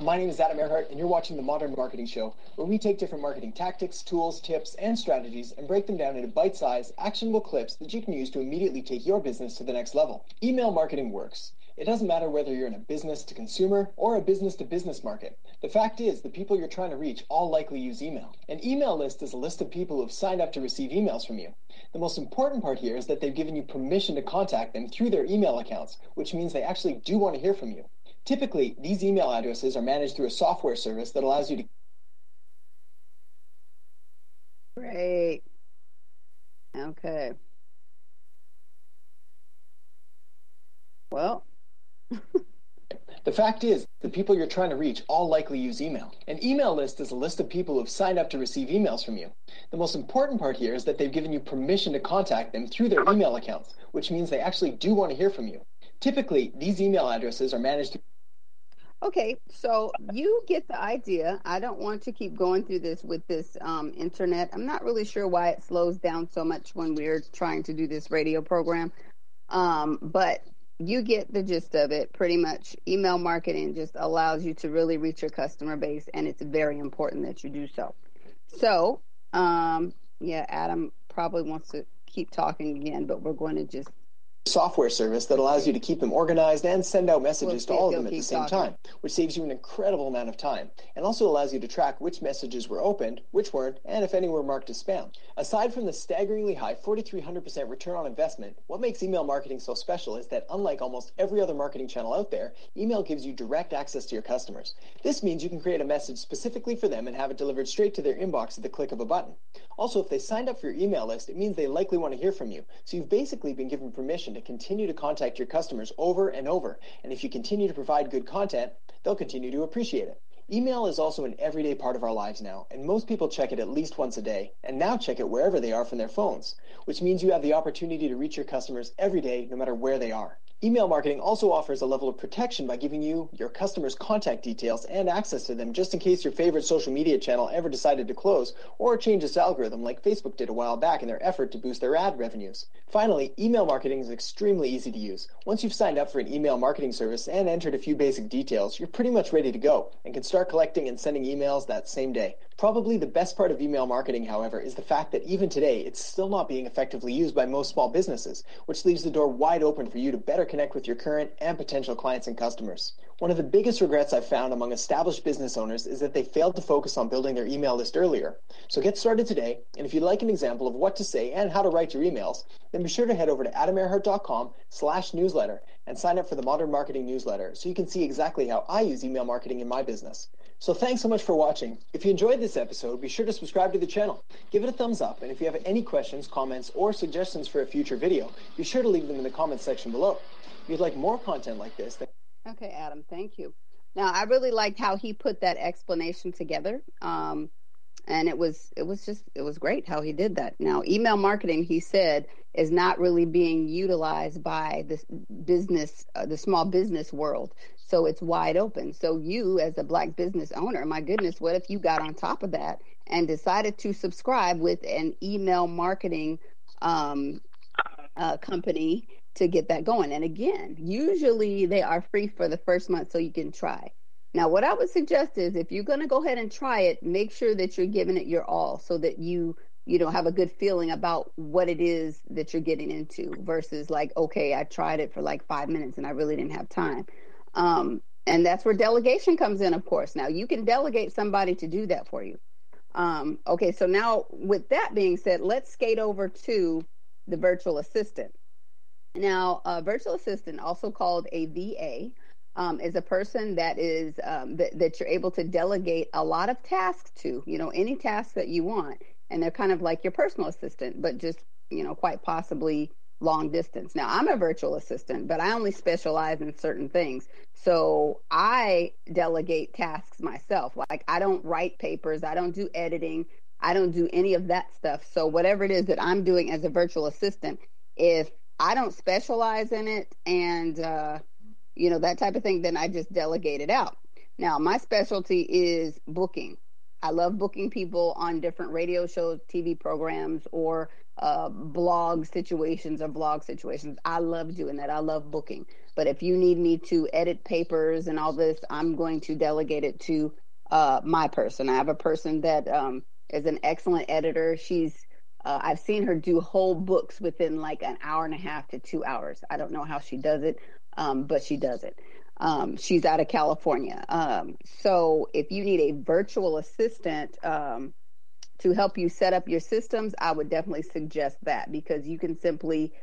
My name is Adam Earhart, and you're watching The Modern Marketing Show, where we take different marketing tactics, tools, tips, and strategies and break them down into bite-sized, actionable clips that you can use to immediately take your business to the next level. Email marketing works. It doesn't matter whether you're in a business-to-consumer or a business-to-business market. The fact is, the people you're trying to reach all likely use email. An email list is a list of people who have signed up to receive emails from you. The most important part here is that they've given you permission to contact them through their email accounts, which means they actually do want to hear from you. Typically, these email addresses are managed through a software service that allows you to... Great. Okay. Well... The fact is, the people you're trying to reach all likely use email. An email list is a list of people who have signed up to receive emails from you. The most important part here is that they've given you permission to contact them through their email accounts, which means they actually do want to hear from you. Typically, these email addresses are managed. Okay, so you get the idea. I don't want to keep going through this with this internet. I'm not really sure why it slows down so much when we're trying to do this radio program, but you get the gist of it. Pretty much email marketing just allows you to really reach your customer base, and it's very important that you do so. So, yeah, Adam probably wants to keep talking again, but we're going to just software service that allows you to keep them organized and send out messages to all of them at the same time, which saves you an incredible amount of time, and also allows you to track which messages were opened, which weren't, and if any were marked as spam. Aside from the staggeringly high 4,300% return on investment, what makes email marketing so special is that unlike almost every other marketing channel out there, email gives you direct access to your customers. This means you can create a message specifically for them and have it delivered straight to their inbox at the click of a button. Also, if they signed up for your email list, it means they likely want to hear from you, so you've basically been given permission to continue to contact your customers over and over, and if you continue to provide good content, they'll continue to appreciate it. Email is also an everyday part of our lives now, and most people check it at least once a day, and now check it wherever they are from their phones, which means you have the opportunity to reach your customers every day, no matter where they are. Email marketing also offers a level of protection by giving you your customers' contact details and access to them just in case your favorite social media channel ever decided to close or change its algorithm like Facebook did a while back in their effort to boost their ad revenues. Finally, email marketing is extremely easy to use. Once you've signed up for an email marketing service and entered a few basic details, you're pretty much ready to go and can start collecting and sending emails that same day. Probably the best part of email marketing, however, is the fact that even today, it's still not being effectively used by most small businesses, which leaves the door wide open for you to better connect with your current and potential clients and customers. One of the biggest regrets I've found among established business owners is that they failed to focus on building their email list earlier. So get started today, and if you'd like an example of what to say and how to write your emails, then be sure to head over to adamearhart.com/newsletter and sign up for the Modern Marketing Newsletter so you can see exactly how I use email marketing in my business. So thanks so much for watching. If you enjoyed this episode, be sure to subscribe to the channel. Give it a thumbs up, and if you have any questions, comments, or suggestions for a future video, be sure to leave them in the comments section below. If you'd like more content like this, then Okay, Adam, thank you. Now, I really liked how he put that explanation together. And it was great how he did that. Now, email marketing, he said, is not really being utilized by the business, the small business world. So it's wide open. So you, as a Black business owner, my goodness, what if you got on top of that and decided to subscribe with an email marketing company to get that going? And again, usually they are free for the first month, so you can try. Now, what I would suggest is if you're going to go ahead and try it, make sure that you're giving it your all so that you have a good feeling about what it is that you're getting into versus like, okay, I tried it for like 5 minutes and I really didn't have time. And that's where delegation comes in, of course. Now, you can delegate somebody to do that for you. Okay, so now with that being said, let's skate over to the virtual assistant. Now, a virtual assistant, also called a VA, is a person that is that you're able to delegate a lot of tasks to, any task that you want. And they're kind of like your personal assistant, but just, quite possibly long distance. Now, I'm a virtual assistant, but I only specialize in certain things. So I delegate tasks myself. Like, I don't write papers. I don't do editing. I don't do any of that stuff. So whatever it is that I'm doing as a virtual assistant, if I don't specialize in it and, that type of thing, then I just delegate it out. Now, my specialty is booking. I love booking people on different radio shows, TV programs, or blog situations. I love doing that. I love booking. But if you need me to edit papers and all this, I'm going to delegate it to my person. I have a person that is an excellent editor. I've seen her do whole books within like an hour and a half to 2 hours. I don't know how she does it, but she does it. She's out of California. So if you need a virtual assistant to help you set up your systems, I would definitely suggest that, because you can simply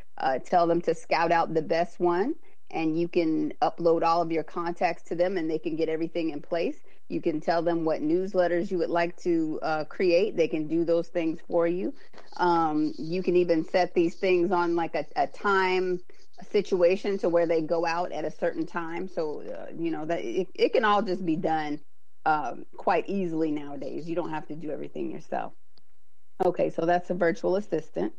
tell them to scout out the best one, and you can upload all of your contacts to them and they can get everything in place. You can tell them what newsletters you would like to create. They can do those things for you. You can even set these things on like a time situation to where they go out at a certain time. So, that it can all just be done quite easily nowadays. You don't have to do everything yourself. Okay, so that's a virtual assistant.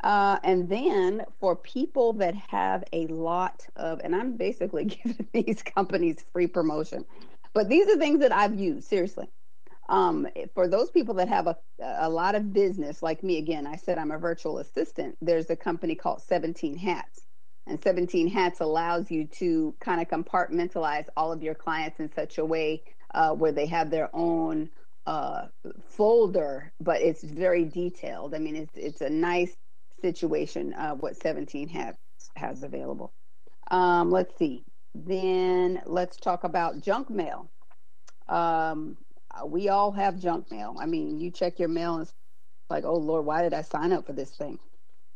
And then for people that have a lot of, and I'm basically giving these companies free promotion, but these are things that I've used, seriously. For those people that have a lot of business, like me, again, I said I'm a virtual assistant. There's a company called 17 Hats. And 17 Hats allows you to kind of compartmentalize all of your clients in such a way where they have their own folder, but it's very detailed. I mean, it's a nice situation what 17 has available. Let's see. Then let's talk about junk mail. We all have junk mail. I mean, you check your mail and it's like, oh Lord, why did I sign up for this thing?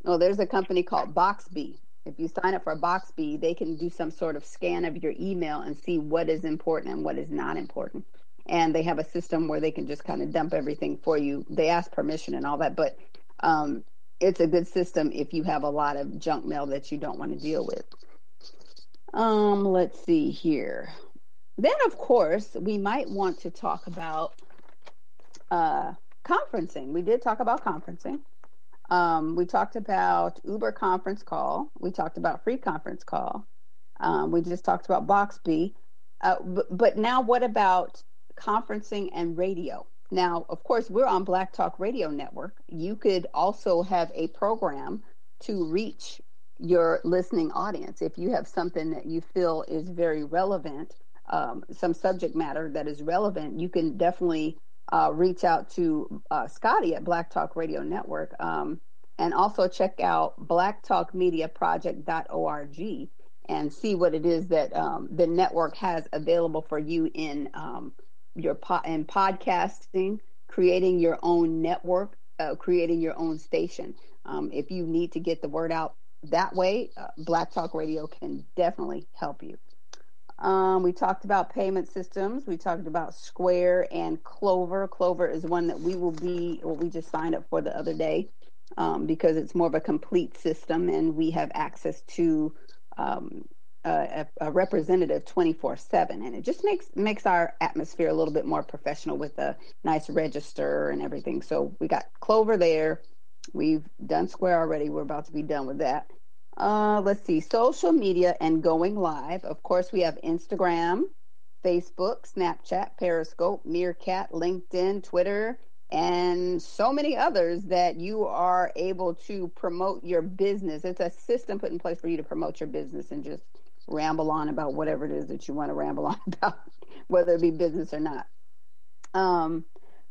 No, there's a company called BIB. If you sign up for BIB, they can do some sort of scan of your email and see what is important and what is not important. And they have a system where they can just kind of dump everything for you. They ask permission and all that, but it's a good system if you have a lot of junk mail that you don't want to deal with. Let's see here. Then, of course, we might want to talk about conferencing. We did talk about conferencing. We talked about Uber conference call. We talked about free conference call. We just talked about BIB. But now what about conferencing and radio? Now, of course, we're on Black Talk Radio Network. You could also have a program to reach your listening audience. If you have something that you feel is very relevant, some subject matter that is relevant, you can definitely reach out to Scotty at Black Talk Radio Network, and also check out blacktalkmediaproject.org and see what it is that the network has available for you in in podcasting, creating your own network, creating your own station. If you need to get the word out that way, Black Talk Radio can definitely help you. We talked about payment systems. We talked about Square and Clover. Clover is one that we just signed up for the other day because it's more of a complete system, and we have access to a representative 24/7, and it just makes our atmosphere a little bit more professional with a nice register and everything. So we got Clover there. We've done Square already. We're about to be done with that. Let's see, social media and going live. Of course, we have Instagram, Facebook, Snapchat, Periscope, Meerkat, LinkedIn, Twitter, and so many others that you are able to promote your business. It's a system put in place for you to promote your business and just ramble on about whatever it is that you want to ramble on about, whether it be business or not.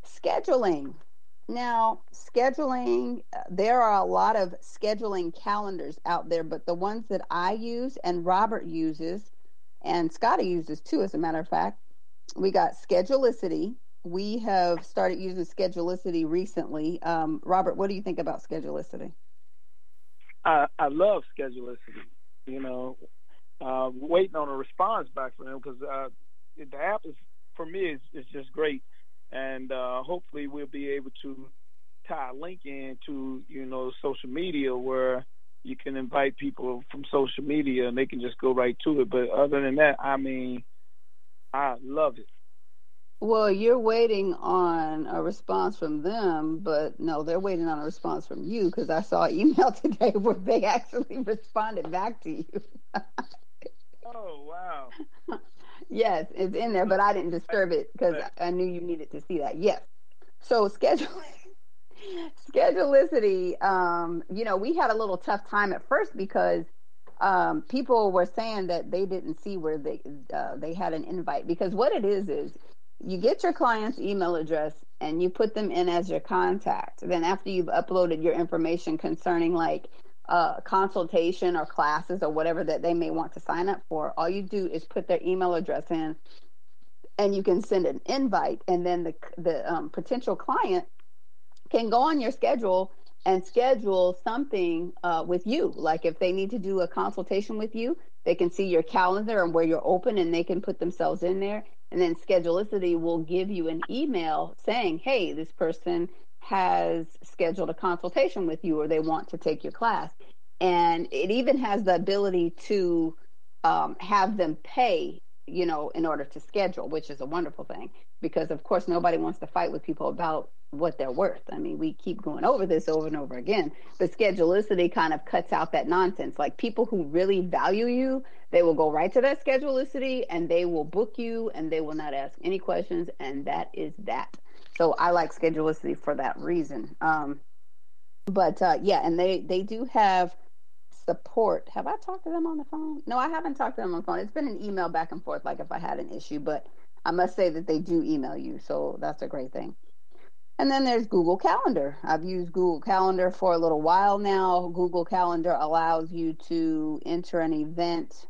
Scheduling. Now, scheduling, there are a lot of scheduling calendars out there, but the ones that I use and Robert uses and Scotty uses too, as a matter of fact, we got Schedulicity. We have started using Schedulicity recently. Robert, what do you think about Schedulicity? I love Schedulicity. Waiting on a response back from them because the app is, for me, is just great. And hopefully we'll be able to tie a link into, social media where you can invite people from social media and they can just go right to it. But other than that, I mean, I love it. Well, you're waiting on a response from them, but no, they're waiting on a response from you because I saw an email today where they actually responded back to you. Oh, wow. Yes, it's in there, but I didn't disturb it because I knew you needed to see that. Yes. So Schedulicity, we had a little tough time at first because people were saying that they didn't see where they had an invite, because what it is you get your client's email address and you put them in as your contact. Then after you've uploaded your information concerning like consultation or classes or whatever that they may want to sign up for, all you do is put their email address in and you can send an invite, and then the potential client can go on your schedule and schedule something with you. Like if they need to do a consultation with you, they can see your calendar and where you're open and they can put themselves in there. And then Schedulicity will give you an email saying, hey, this person has scheduled a consultation with you or they want to take your class. And it even has the ability to have them pay, in order to schedule, which is a wonderful thing, because of course nobody wants to fight with people about what they're worth. I mean, we keep going over this over and over again, but schedulicity kind of cuts out that nonsense. Like, people who really value you, they will go right to that schedulicity and they will book you and they will not ask any questions. And that is that. So I like schedulicity for that reason. And they do have support. Have I talked to them on the phone? No, I haven't talked to them on the phone. It's been an email back and forth, like if I had an issue, but I must say that they do email you. So that's a great thing. And then there's Google Calendar. I've used Google Calendar for a little while now. Google Calendar allows you to enter an event.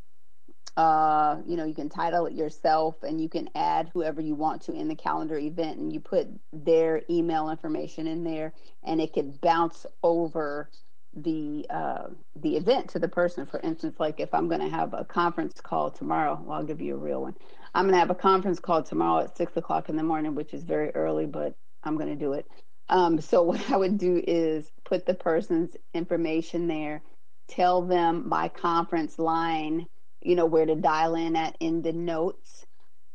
You can title it yourself and you can add whoever you want to in the calendar event, and you put their email information in there and it can bounce over the event to the person. For instance, like if I'm going to have a conference call tomorrow, well, I'll give you a real one. I'm going to have a conference call tomorrow at 6:00 in the morning, which is very early, but I'm going to do it. So what I would do is put the person's information there, tell them my conference line, where to dial in at in the notes,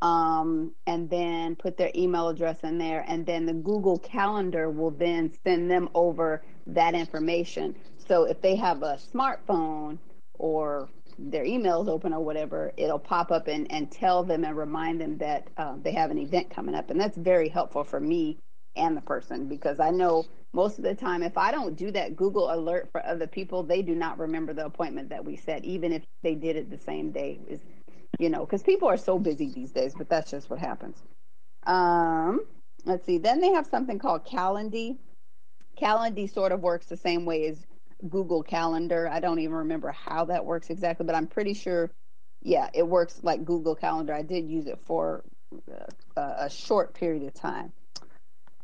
and then put their email address in there. And then the Google Calendar will then send them over that information. So if they have a smartphone or their email's open or whatever, it'll pop up and tell them and remind them that they have an event coming up. And that's very helpful for me and the person, because I know most of the time if I don't do that Google alert for other people, they do not remember the appointment that we set, even if they did it the same day. Because people are so busy these days, but that's just what happens. Let's see. Then they have something called Calendly. Calendly sort of works the same way as Google Calendar. I don't even remember how that works exactly, but I'm pretty sure, it works like Google Calendar. I did use it for a short period of time.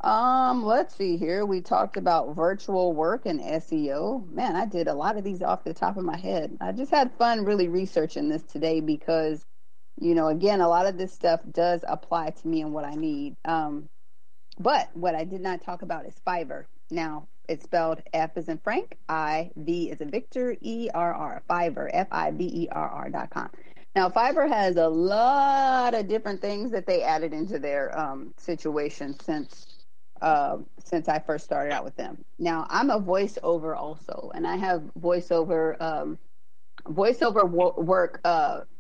Let's see here. We talked about virtual work and SEO. Man, I did a lot of these off the top of my head. I just had fun really researching this today because, again, a lot of this stuff does apply to me and what I need. But what I did not talk about is Fiverr. Now, it's spelled F as in Frank, I, V as in Victor, E-R-R, Fiverr, Fiverr.com. Now, Fiverr has a lot of different things that they added into their situation since I first started out with them. Now, I'm a voiceover also, and I have voiceover work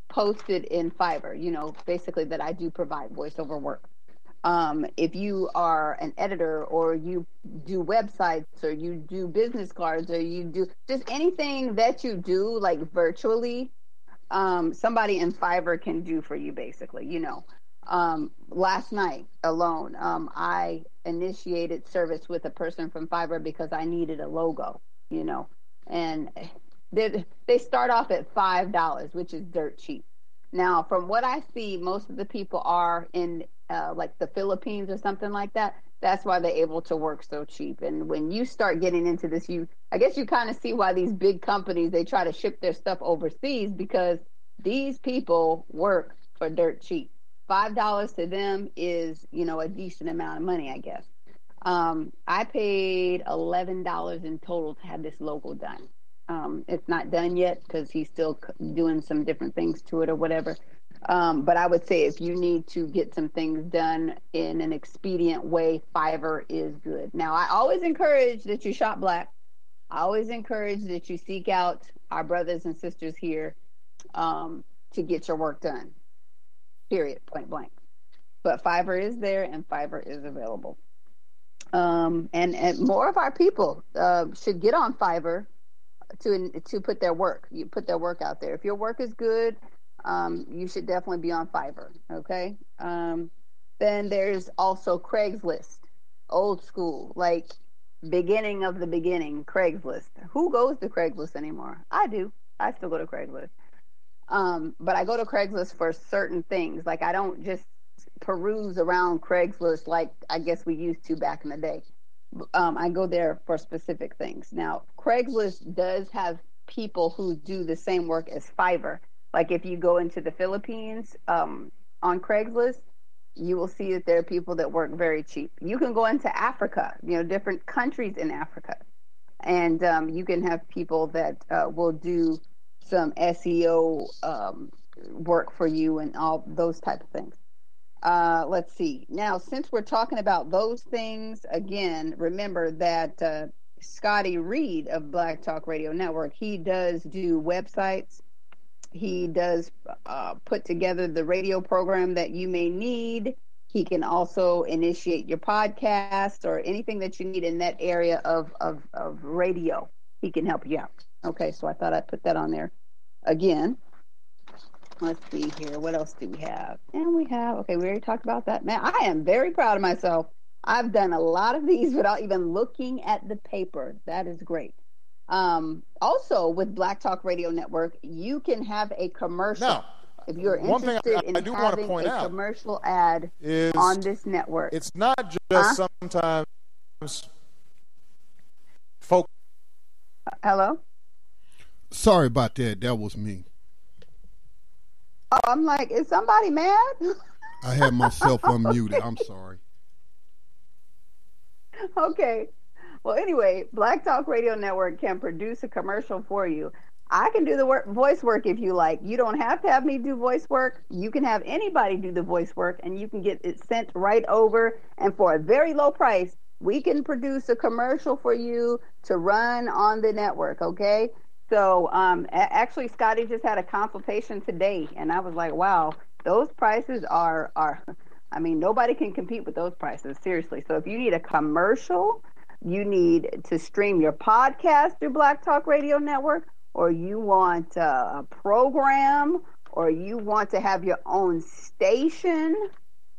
posted in Fiverr, basically that I do provide voiceover work. If you are an editor or you do websites or you do business cards or you do just anything that you do like virtually, somebody in Fiverr can do for you basically, Last night alone, I initiated service with a person from Fiverr because I needed a logo, and they start off at $5, which is dirt cheap. Now, from what I see, most of the people are in like the Philippines or something like that. That's why they're able to work so cheap. And when you start getting into this, I guess you kind of see why these big companies, they try to ship their stuff overseas, because these people work for dirt cheap. $5 to them is, a decent amount of money, I guess. I paid $11 in total to have this logo done. It's not done yet because he's still doing some different things to it or whatever. But I would say if you need to get some things done in an expedient way, Fiverr is good. Now, I always encourage that you shop black. I always encourage that you seek out our brothers and sisters here to get your work done. Period, point blank. But Fiverr is there and Fiverr is available. And more of our people should get on Fiverr to put their work. You put their work out there. If your work is good, you should definitely be on Fiverr. Okay. Then there's also Craigslist, old school, like beginning of the beginning. Craigslist. Who goes to Craigslist anymore? I do. I still go to Craigslist. But I go to Craigslist for certain things. Like I don't just peruse around Craigslist like I guess we used to back in the day. I go there for specific things. Now, Craigslist does have people who do the same work as Fiverr. Like if you go into the Philippines on Craigslist, you will see that there are people that work very cheap. You can go into Africa, different countries in Africa, and you can have people that will do some SEO work for you and all those type of things. Let's see. Now, since we're talking about those things, again, remember that Scotty Reed of Black Talk Radio Network, he does do websites. He does put together the radio program that you may need. He can also initiate your podcast or anything that you need in that area of radio. He can help you out. Okay, so I thought I'd put that on there. Again, let's see here. What else do we have? And we already talked about that. Man, I am very proud of myself. I've done a lot of these without even looking at the paper. That is great. Also, with Black Talk Radio Network, you can have a commercial. Now, if you're interested in having a commercial ad on this network. It's not just sometimes folks. Hello? Sorry about that. That was me. Oh, I'm like, is somebody mad? I had myself unmuted. I'm sorry. Okay. Well, anyway, Black Talk Radio Network can produce a commercial for you. I can do the voice work if you like. You don't have to have me do voice work. You can have anybody do the voice work, and you can get it sent right over. And for a very low price, we can produce a commercial for you to run on the network, okay? So actually, Scotty just had a consultation today, and I was like, wow, those prices are I mean, nobody can compete with those prices, seriously. So if you need a commercial, you need to stream your podcast through Black Talk Radio Network, or you want a program, or you want to have your own station,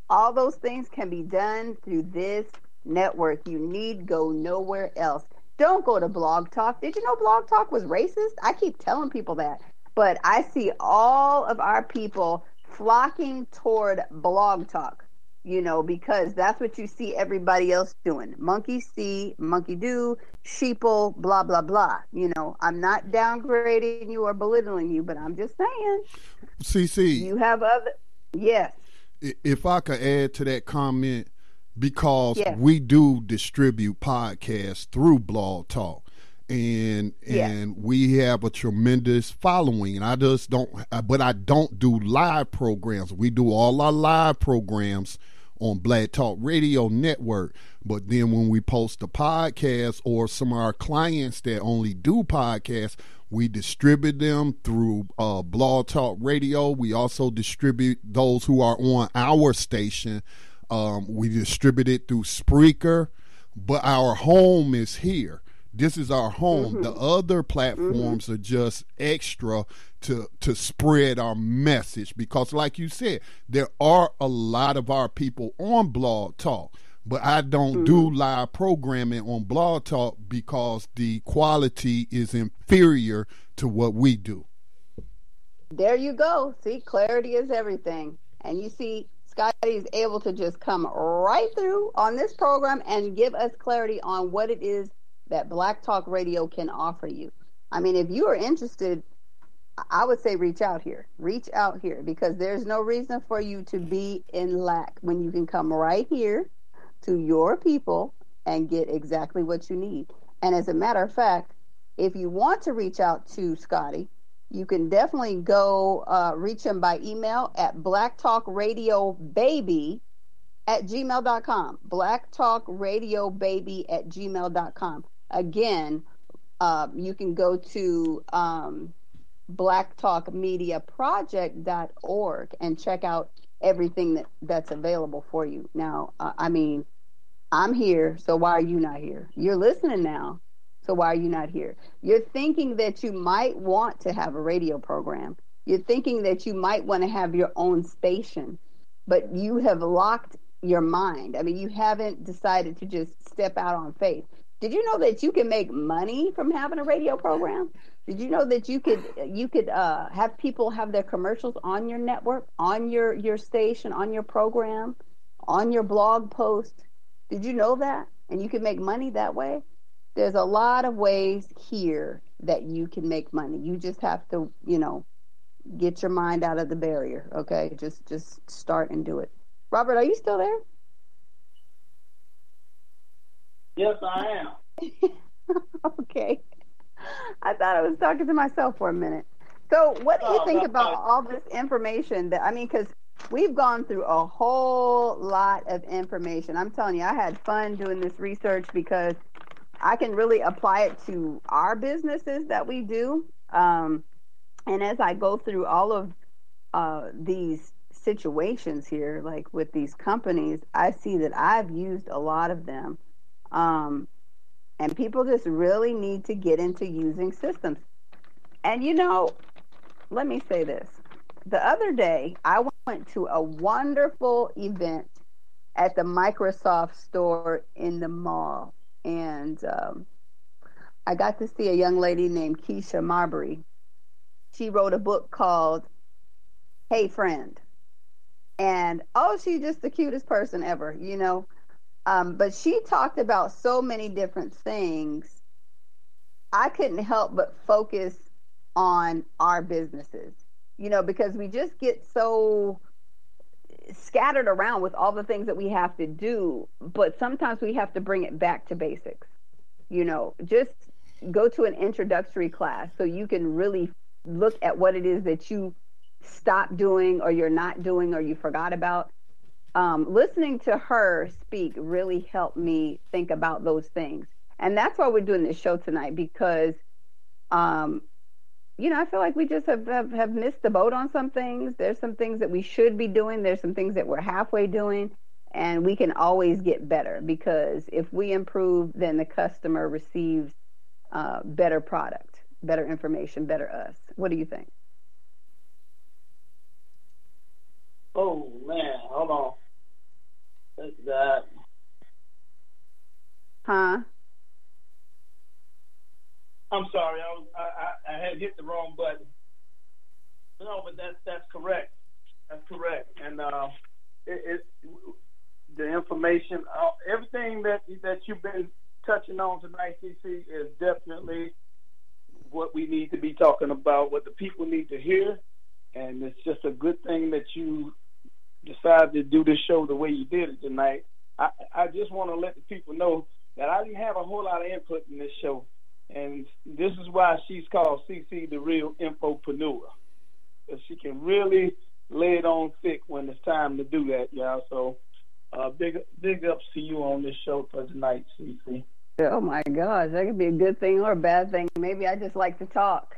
all those things can be done through this network. You need go nowhere else. Don't go to Blog Talk. Did you know Blog Talk was racist? I keep telling people that. But I see all of our people flocking toward Blog Talk, you know, because that's what you see everybody else doing. Monkey see, monkey do, sheeple, blah, blah, blah. You know, I'm not downgrading you or belittling you, but I'm just saying. CC. You have other, yes. If I could add to that comment, because we do distribute podcasts through Blog Talk, and we have a tremendous following, and I don't do live programs. We do all our live programs on Black Talk Radio Network, but then when we post a podcast, or some of our clients that only do podcasts, we distribute them through Blog Talk Radio. We also distribute those who are on our station. We distribute it through Spreaker, but our home is here. This is our home. Mm-hmm. The other platforms are just extra to spread our message, because like you said, there are a lot of our people on Blog Talk, but I don't do live programming on Blog Talk because the quality is inferior to what we do. There you go. See, clarity is everything. And you see, Scotty is able to just come right through on this program and give us clarity on what it is that Black Talk Radio can offer you. I mean, if you are interested, I would say reach out here. Reach out here, because there's no reason for you to be in lack when you can come right here to your people and get exactly what you need. And as a matter of fact, if you want to reach out to Scotty, you can definitely go reach him by email at blacktalkradiobaby@gmail.com. blacktalkradiobaby@gmail.com. Again, you can go to blacktalkmediaproject.org and check out everything that's available for you. Now, I mean, I'm here, so why are you not here? You're listening now, so why are you not here? You're thinking that you might want to have a radio program. You're thinking that you might want to have your own station, but you have locked your mind. I mean, you haven't decided to just step out on faith. Did you know that you can make money from having a radio program? Did you know that you could have people have their commercials on your network, on your station, on your program, on your blog post? Did you know that? And you can make money that way? There's a lot of ways here that you can make money. You just have to, get your mind out of the barrier, okay? Just start and do it. Robert, are you still there? Yes, I am. Okay. I thought I was talking to myself for a minute. So, what do you think about all this information that, I mean, because we've gone through a whole lot of information. I'm telling you, I had fun doing this research because I can really apply it to our businesses that we do. And as I go through all of these situations here, like with these companies, I see that I've used a lot of them. And people just really need to get into using systems. And let me say this. The other day, I went to a wonderful event at the Microsoft store in the mall. And I got to see a young lady named Keisha Marbury. She wrote a book called Hey Friend. And, she's just the cutest person ever, But she talked about so many different things. I couldn't help but focus on our businesses, because we just get so scattered around with all the things that we have to do. But sometimes we have to bring it back to basics, just go to an introductory class so you can really look at what it is that you stopped doing or you're not doing or you forgot about. Listening to her speak really helped me think about those things. And that's why we're doing this show tonight, because, I feel like we just have missed the boat on some things. There's some things that we should be doing. There's some things that we're halfway doing, and we can always get better, because if we improve, then the customer receives better product, better information, better us. What do you think? Oh, man, hold on. That's that. Huh? I'm sorry, I had hit the wrong button. No, but that's correct. That's correct. And the information, everything that you've been touching on tonight, CC, is definitely what we need to be talking about, what the people need to hear. And it's just a good thing that you decided to do this show the way you did it tonight. I just want to let the people know that I didn't have a whole lot of input in this show. And this is why she's called CC the real infopreneur. Because she can really lay it on thick when it's time to do that, y'all. So big ups to you on this show for tonight, CC. Oh, my gosh. That could be a good thing or a bad thing. Maybe I just like to talk.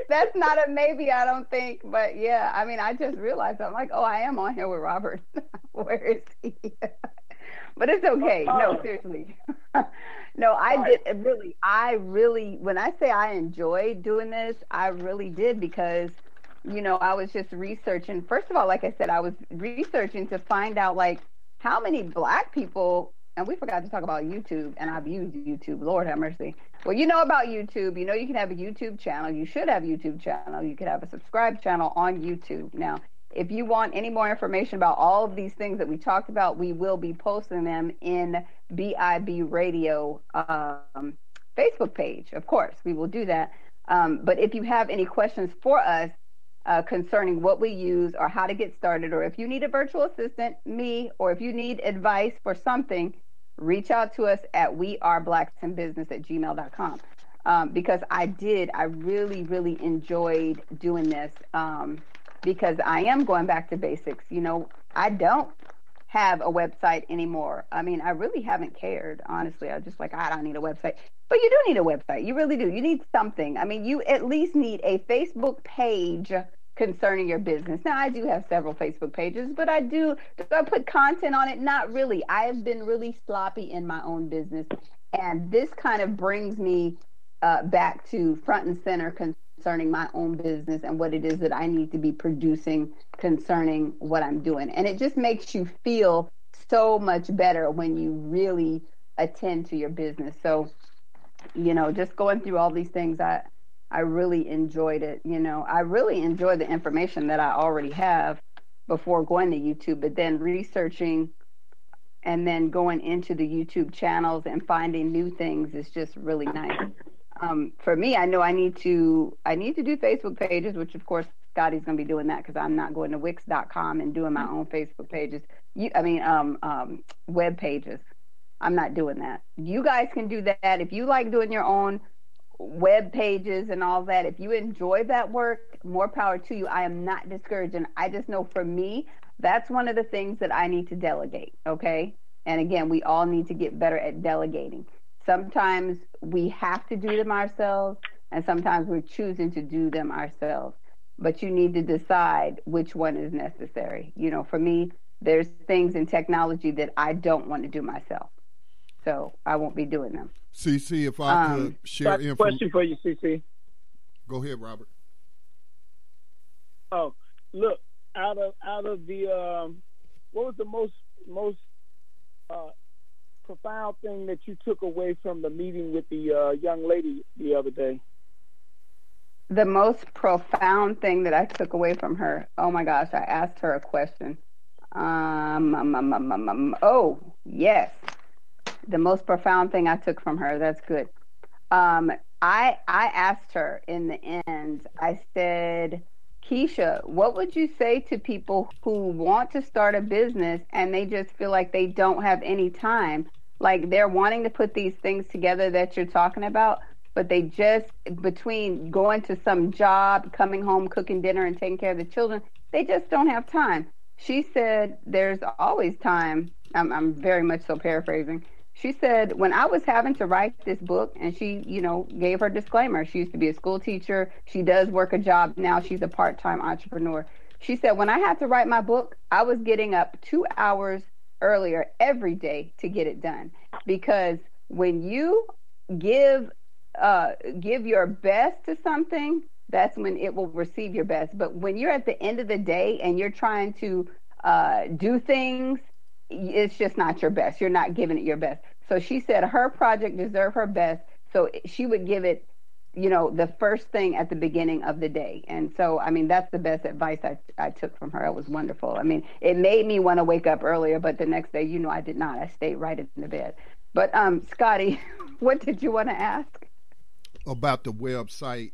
That's not a maybe, I don't think. But, yeah, I mean, I just realized, I'm like, I am on here with Robert. Where is he? But it's okay. No, seriously. No, I really, when I say I enjoyed doing this, I really did, because, I was just researching. First of all, like I said, I was researching to find out, like, how many Black people, and we forgot to talk about YouTube, and I've used YouTube, Lord have mercy. Well, about YouTube, you can have a YouTube channel. You should have a YouTube channel. You could have a subscribe channel on YouTube. Now, if you want any more information about all of these things that we talked about, we will be posting them in BIB Radio Facebook page. Of course, we will do that. But if you have any questions for us concerning what we use or how to get started, or if you need a virtual assistant, me, or if you need advice for something, reach out to us at weareblacksinbusiness@gmail.com. Because I really, really enjoyed doing this. Because I am going back to basics. I don't have a website anymore. I mean, I really haven't cared, honestly. I just I don't need a website. But you do need a website. You really do. You need something. I mean, you at least need a Facebook page concerning your business. Now, I do have several Facebook pages, but do I put content on it? Not really. I have been really sloppy in my own business. And this kind of brings me back to front and center concerning my own business and what it is that I need to be producing concerning what I'm doing. And it just makes you feel so much better when you really attend to your business. So, just going through all these things, I really enjoyed it. I really enjoyed the information that I already have before going to YouTube, but then researching and then going into the YouTube channels and finding new things is just really nice. For me, I know I need to do Facebook pages, which of course Scotty's going to be doing that, because I'm not going to Wix.com and doing my own Facebook pages. web pages. I'm not doing that. You guys can do that. If you like doing your own web pages and all that, if you enjoy that work, more power to you. I am not discouraging. I just know for me, that's one of the things that I need to delegate. Okay. And again, we all need to get better at delegating. Sometimes we have to do them ourselves, and sometimes we're choosing to do them ourselves. But you need to decide which one is necessary. You know, for me, there's things in technology that I don't want to do myself. So I won't be doing them. CC, if I could share information. Question for you, CC. Go ahead, Robert. Oh, look, out of the what was the most profound thing that you took away from the meeting with the young lady the other day? The most profound thing that I took away from her. Oh my gosh, I asked her a question. Oh, yes. The most profound thing I took from her. That's good. I asked her in the end, I said, Keisha, what would you say to people who want to start a business and they just feel like they don't have any time? Like they're wanting to put these things together that you're talking about, but they just, between going to some job, coming home, cooking dinner, and taking care of the children, they just don't have time. She said, there's always time. I'm very much so paraphrasing. She said, when I was having to write this book, and she, you know, gave her disclaimer. She used to be a school teacher. She does work a job now. She's a part-time entrepreneur. She said, when I had to write my book, I was getting up 2 hours earlier every day to get it done. Because when you give your best to something, that's when it will receive your best. But when you're at the end of the day and you're trying to do things, it's just not your best. You're not giving it your best. So she said her project deserved her best. So she would give it, you know, the first thing at the beginning of the day. And so, I mean, that's the best advice I took from her. It was wonderful. I mean, it made me want to wake up earlier, but the next day, you know, I did not. I stayed right in the bed. But Scotty, what did you want to ask? About the website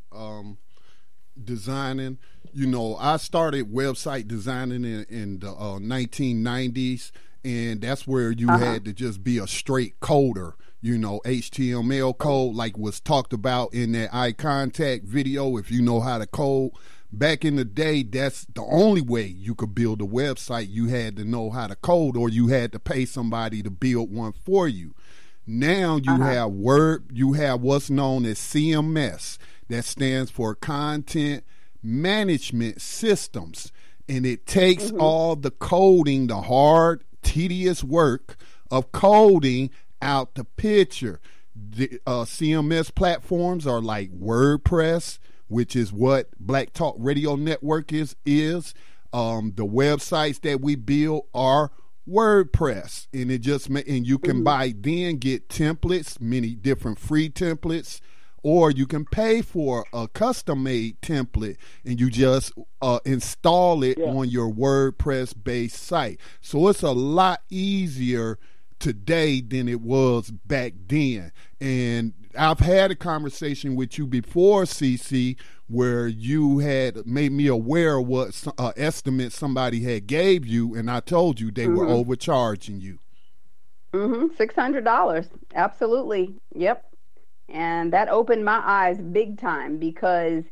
designing. You know, I started website designing in the 1990s. And that's where you had to just be a straight coder, you know, HTML code, like was talked about in that eye contact video. If you know how to code, back in the day, that's the only way you could build a website. You had to know how to code, or you had to pay somebody to build one for you. Now you have you have what's known as CMS. That stands for Content Management Systems. And it takes all the coding, the hard, tedious work of coding out the picture. The CMS platforms are like WordPress, which is what Black Talk Radio Network is. The websites that we build are WordPress, and it just and you can get templates, many different free templates, or you can pay for a custom-made template, and you just install it on your WordPress-based site. So it's a lot easier today than it was back then. And I've had a conversation with you before, CC, where you had made me aware of what estimate somebody had gave you, and I told you they were overcharging you. $600. Absolutely. Yep. And that opened my eyes big time because,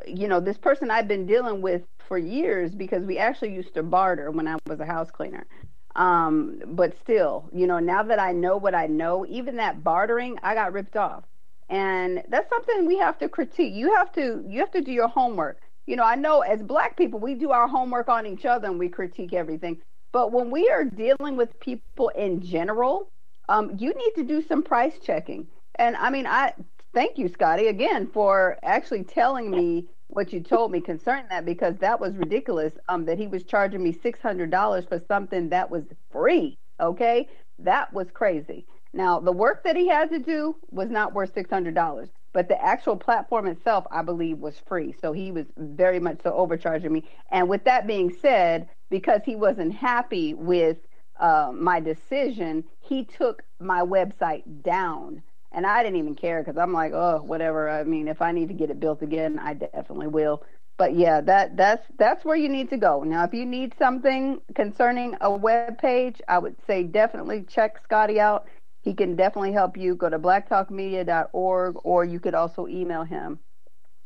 you know, this person I've been dealing with for years, because we actually used to barter when I was a house cleaner. But still, you know, now that I know what I know, even that bartering, I got ripped off. And that's something we have to critique. You have to do your homework. You know, I know as Black people, we do our homework on each other and we critique everything. But when we are dealing with people in general, you need to do some price checking. And I mean, I thank you, Scotty, again, for actually telling me what you told me concerning that, because that was ridiculous, that he was charging me $600 for something that was free. Okay, that was crazy. Now, the work that he had to do was not worth $600, but the actual platform itself, I believe, was free. So he was very much so overcharging me. And with that being said, because he wasn't happy with my decision, he took my website down. And I didn't even care, because I'm like, oh, whatever. I mean, if I need to get it built again, I definitely will. But yeah, that's where you need to go. Now, if you need something concerning a web page, I would say definitely check Scotty out. He can definitely help you. Go to blacktalkmedia.org, or you could also email him.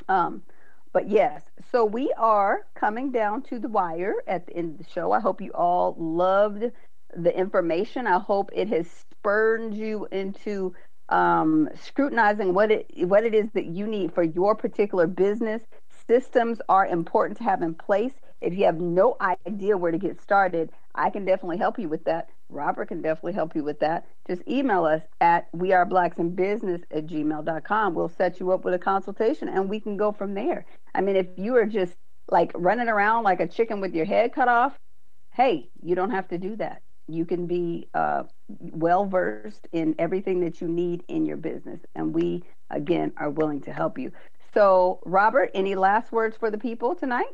But yes, so we are coming down to the wire at the end of the show. I hope you all loved the information. I hope it has spurred you into scrutinizing what it is that you need for your particular business. Systems are important to have in place. If you have no idea where to get started, I can definitely help you with that. Robert can definitely help you with that. Just email us at weareblacksinbusiness@gmail.com. We'll set you up with a consultation and we can go from there. I mean, if you are just like running around like a chicken with your head cut off, hey, you don't have to do that. You can be well versed in everything that you need in your business. And we, again, are willing to help you. So, Robert, any last words for the people tonight?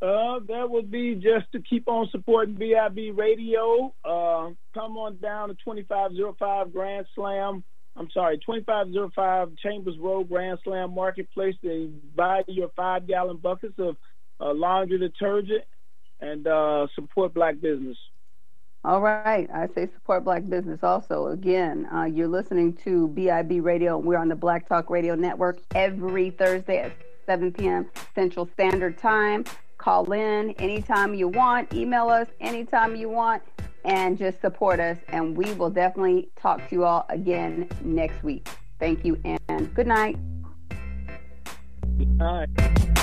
That would be just to keep on supporting BIB Radio. Come on down to 2505 Chambers Road Grand Slam Marketplace to buy your 5-gallon buckets of laundry detergent and support black business. All right. I say support black business also. Again, you're listening to BIB Radio. We're on the Black Talk Radio Network every Thursday at 7 p.m. Central Standard Time. Call in anytime you want. Email us anytime you want. And just support us. And we will definitely talk to you all again next week. Thank you and good night. Good night.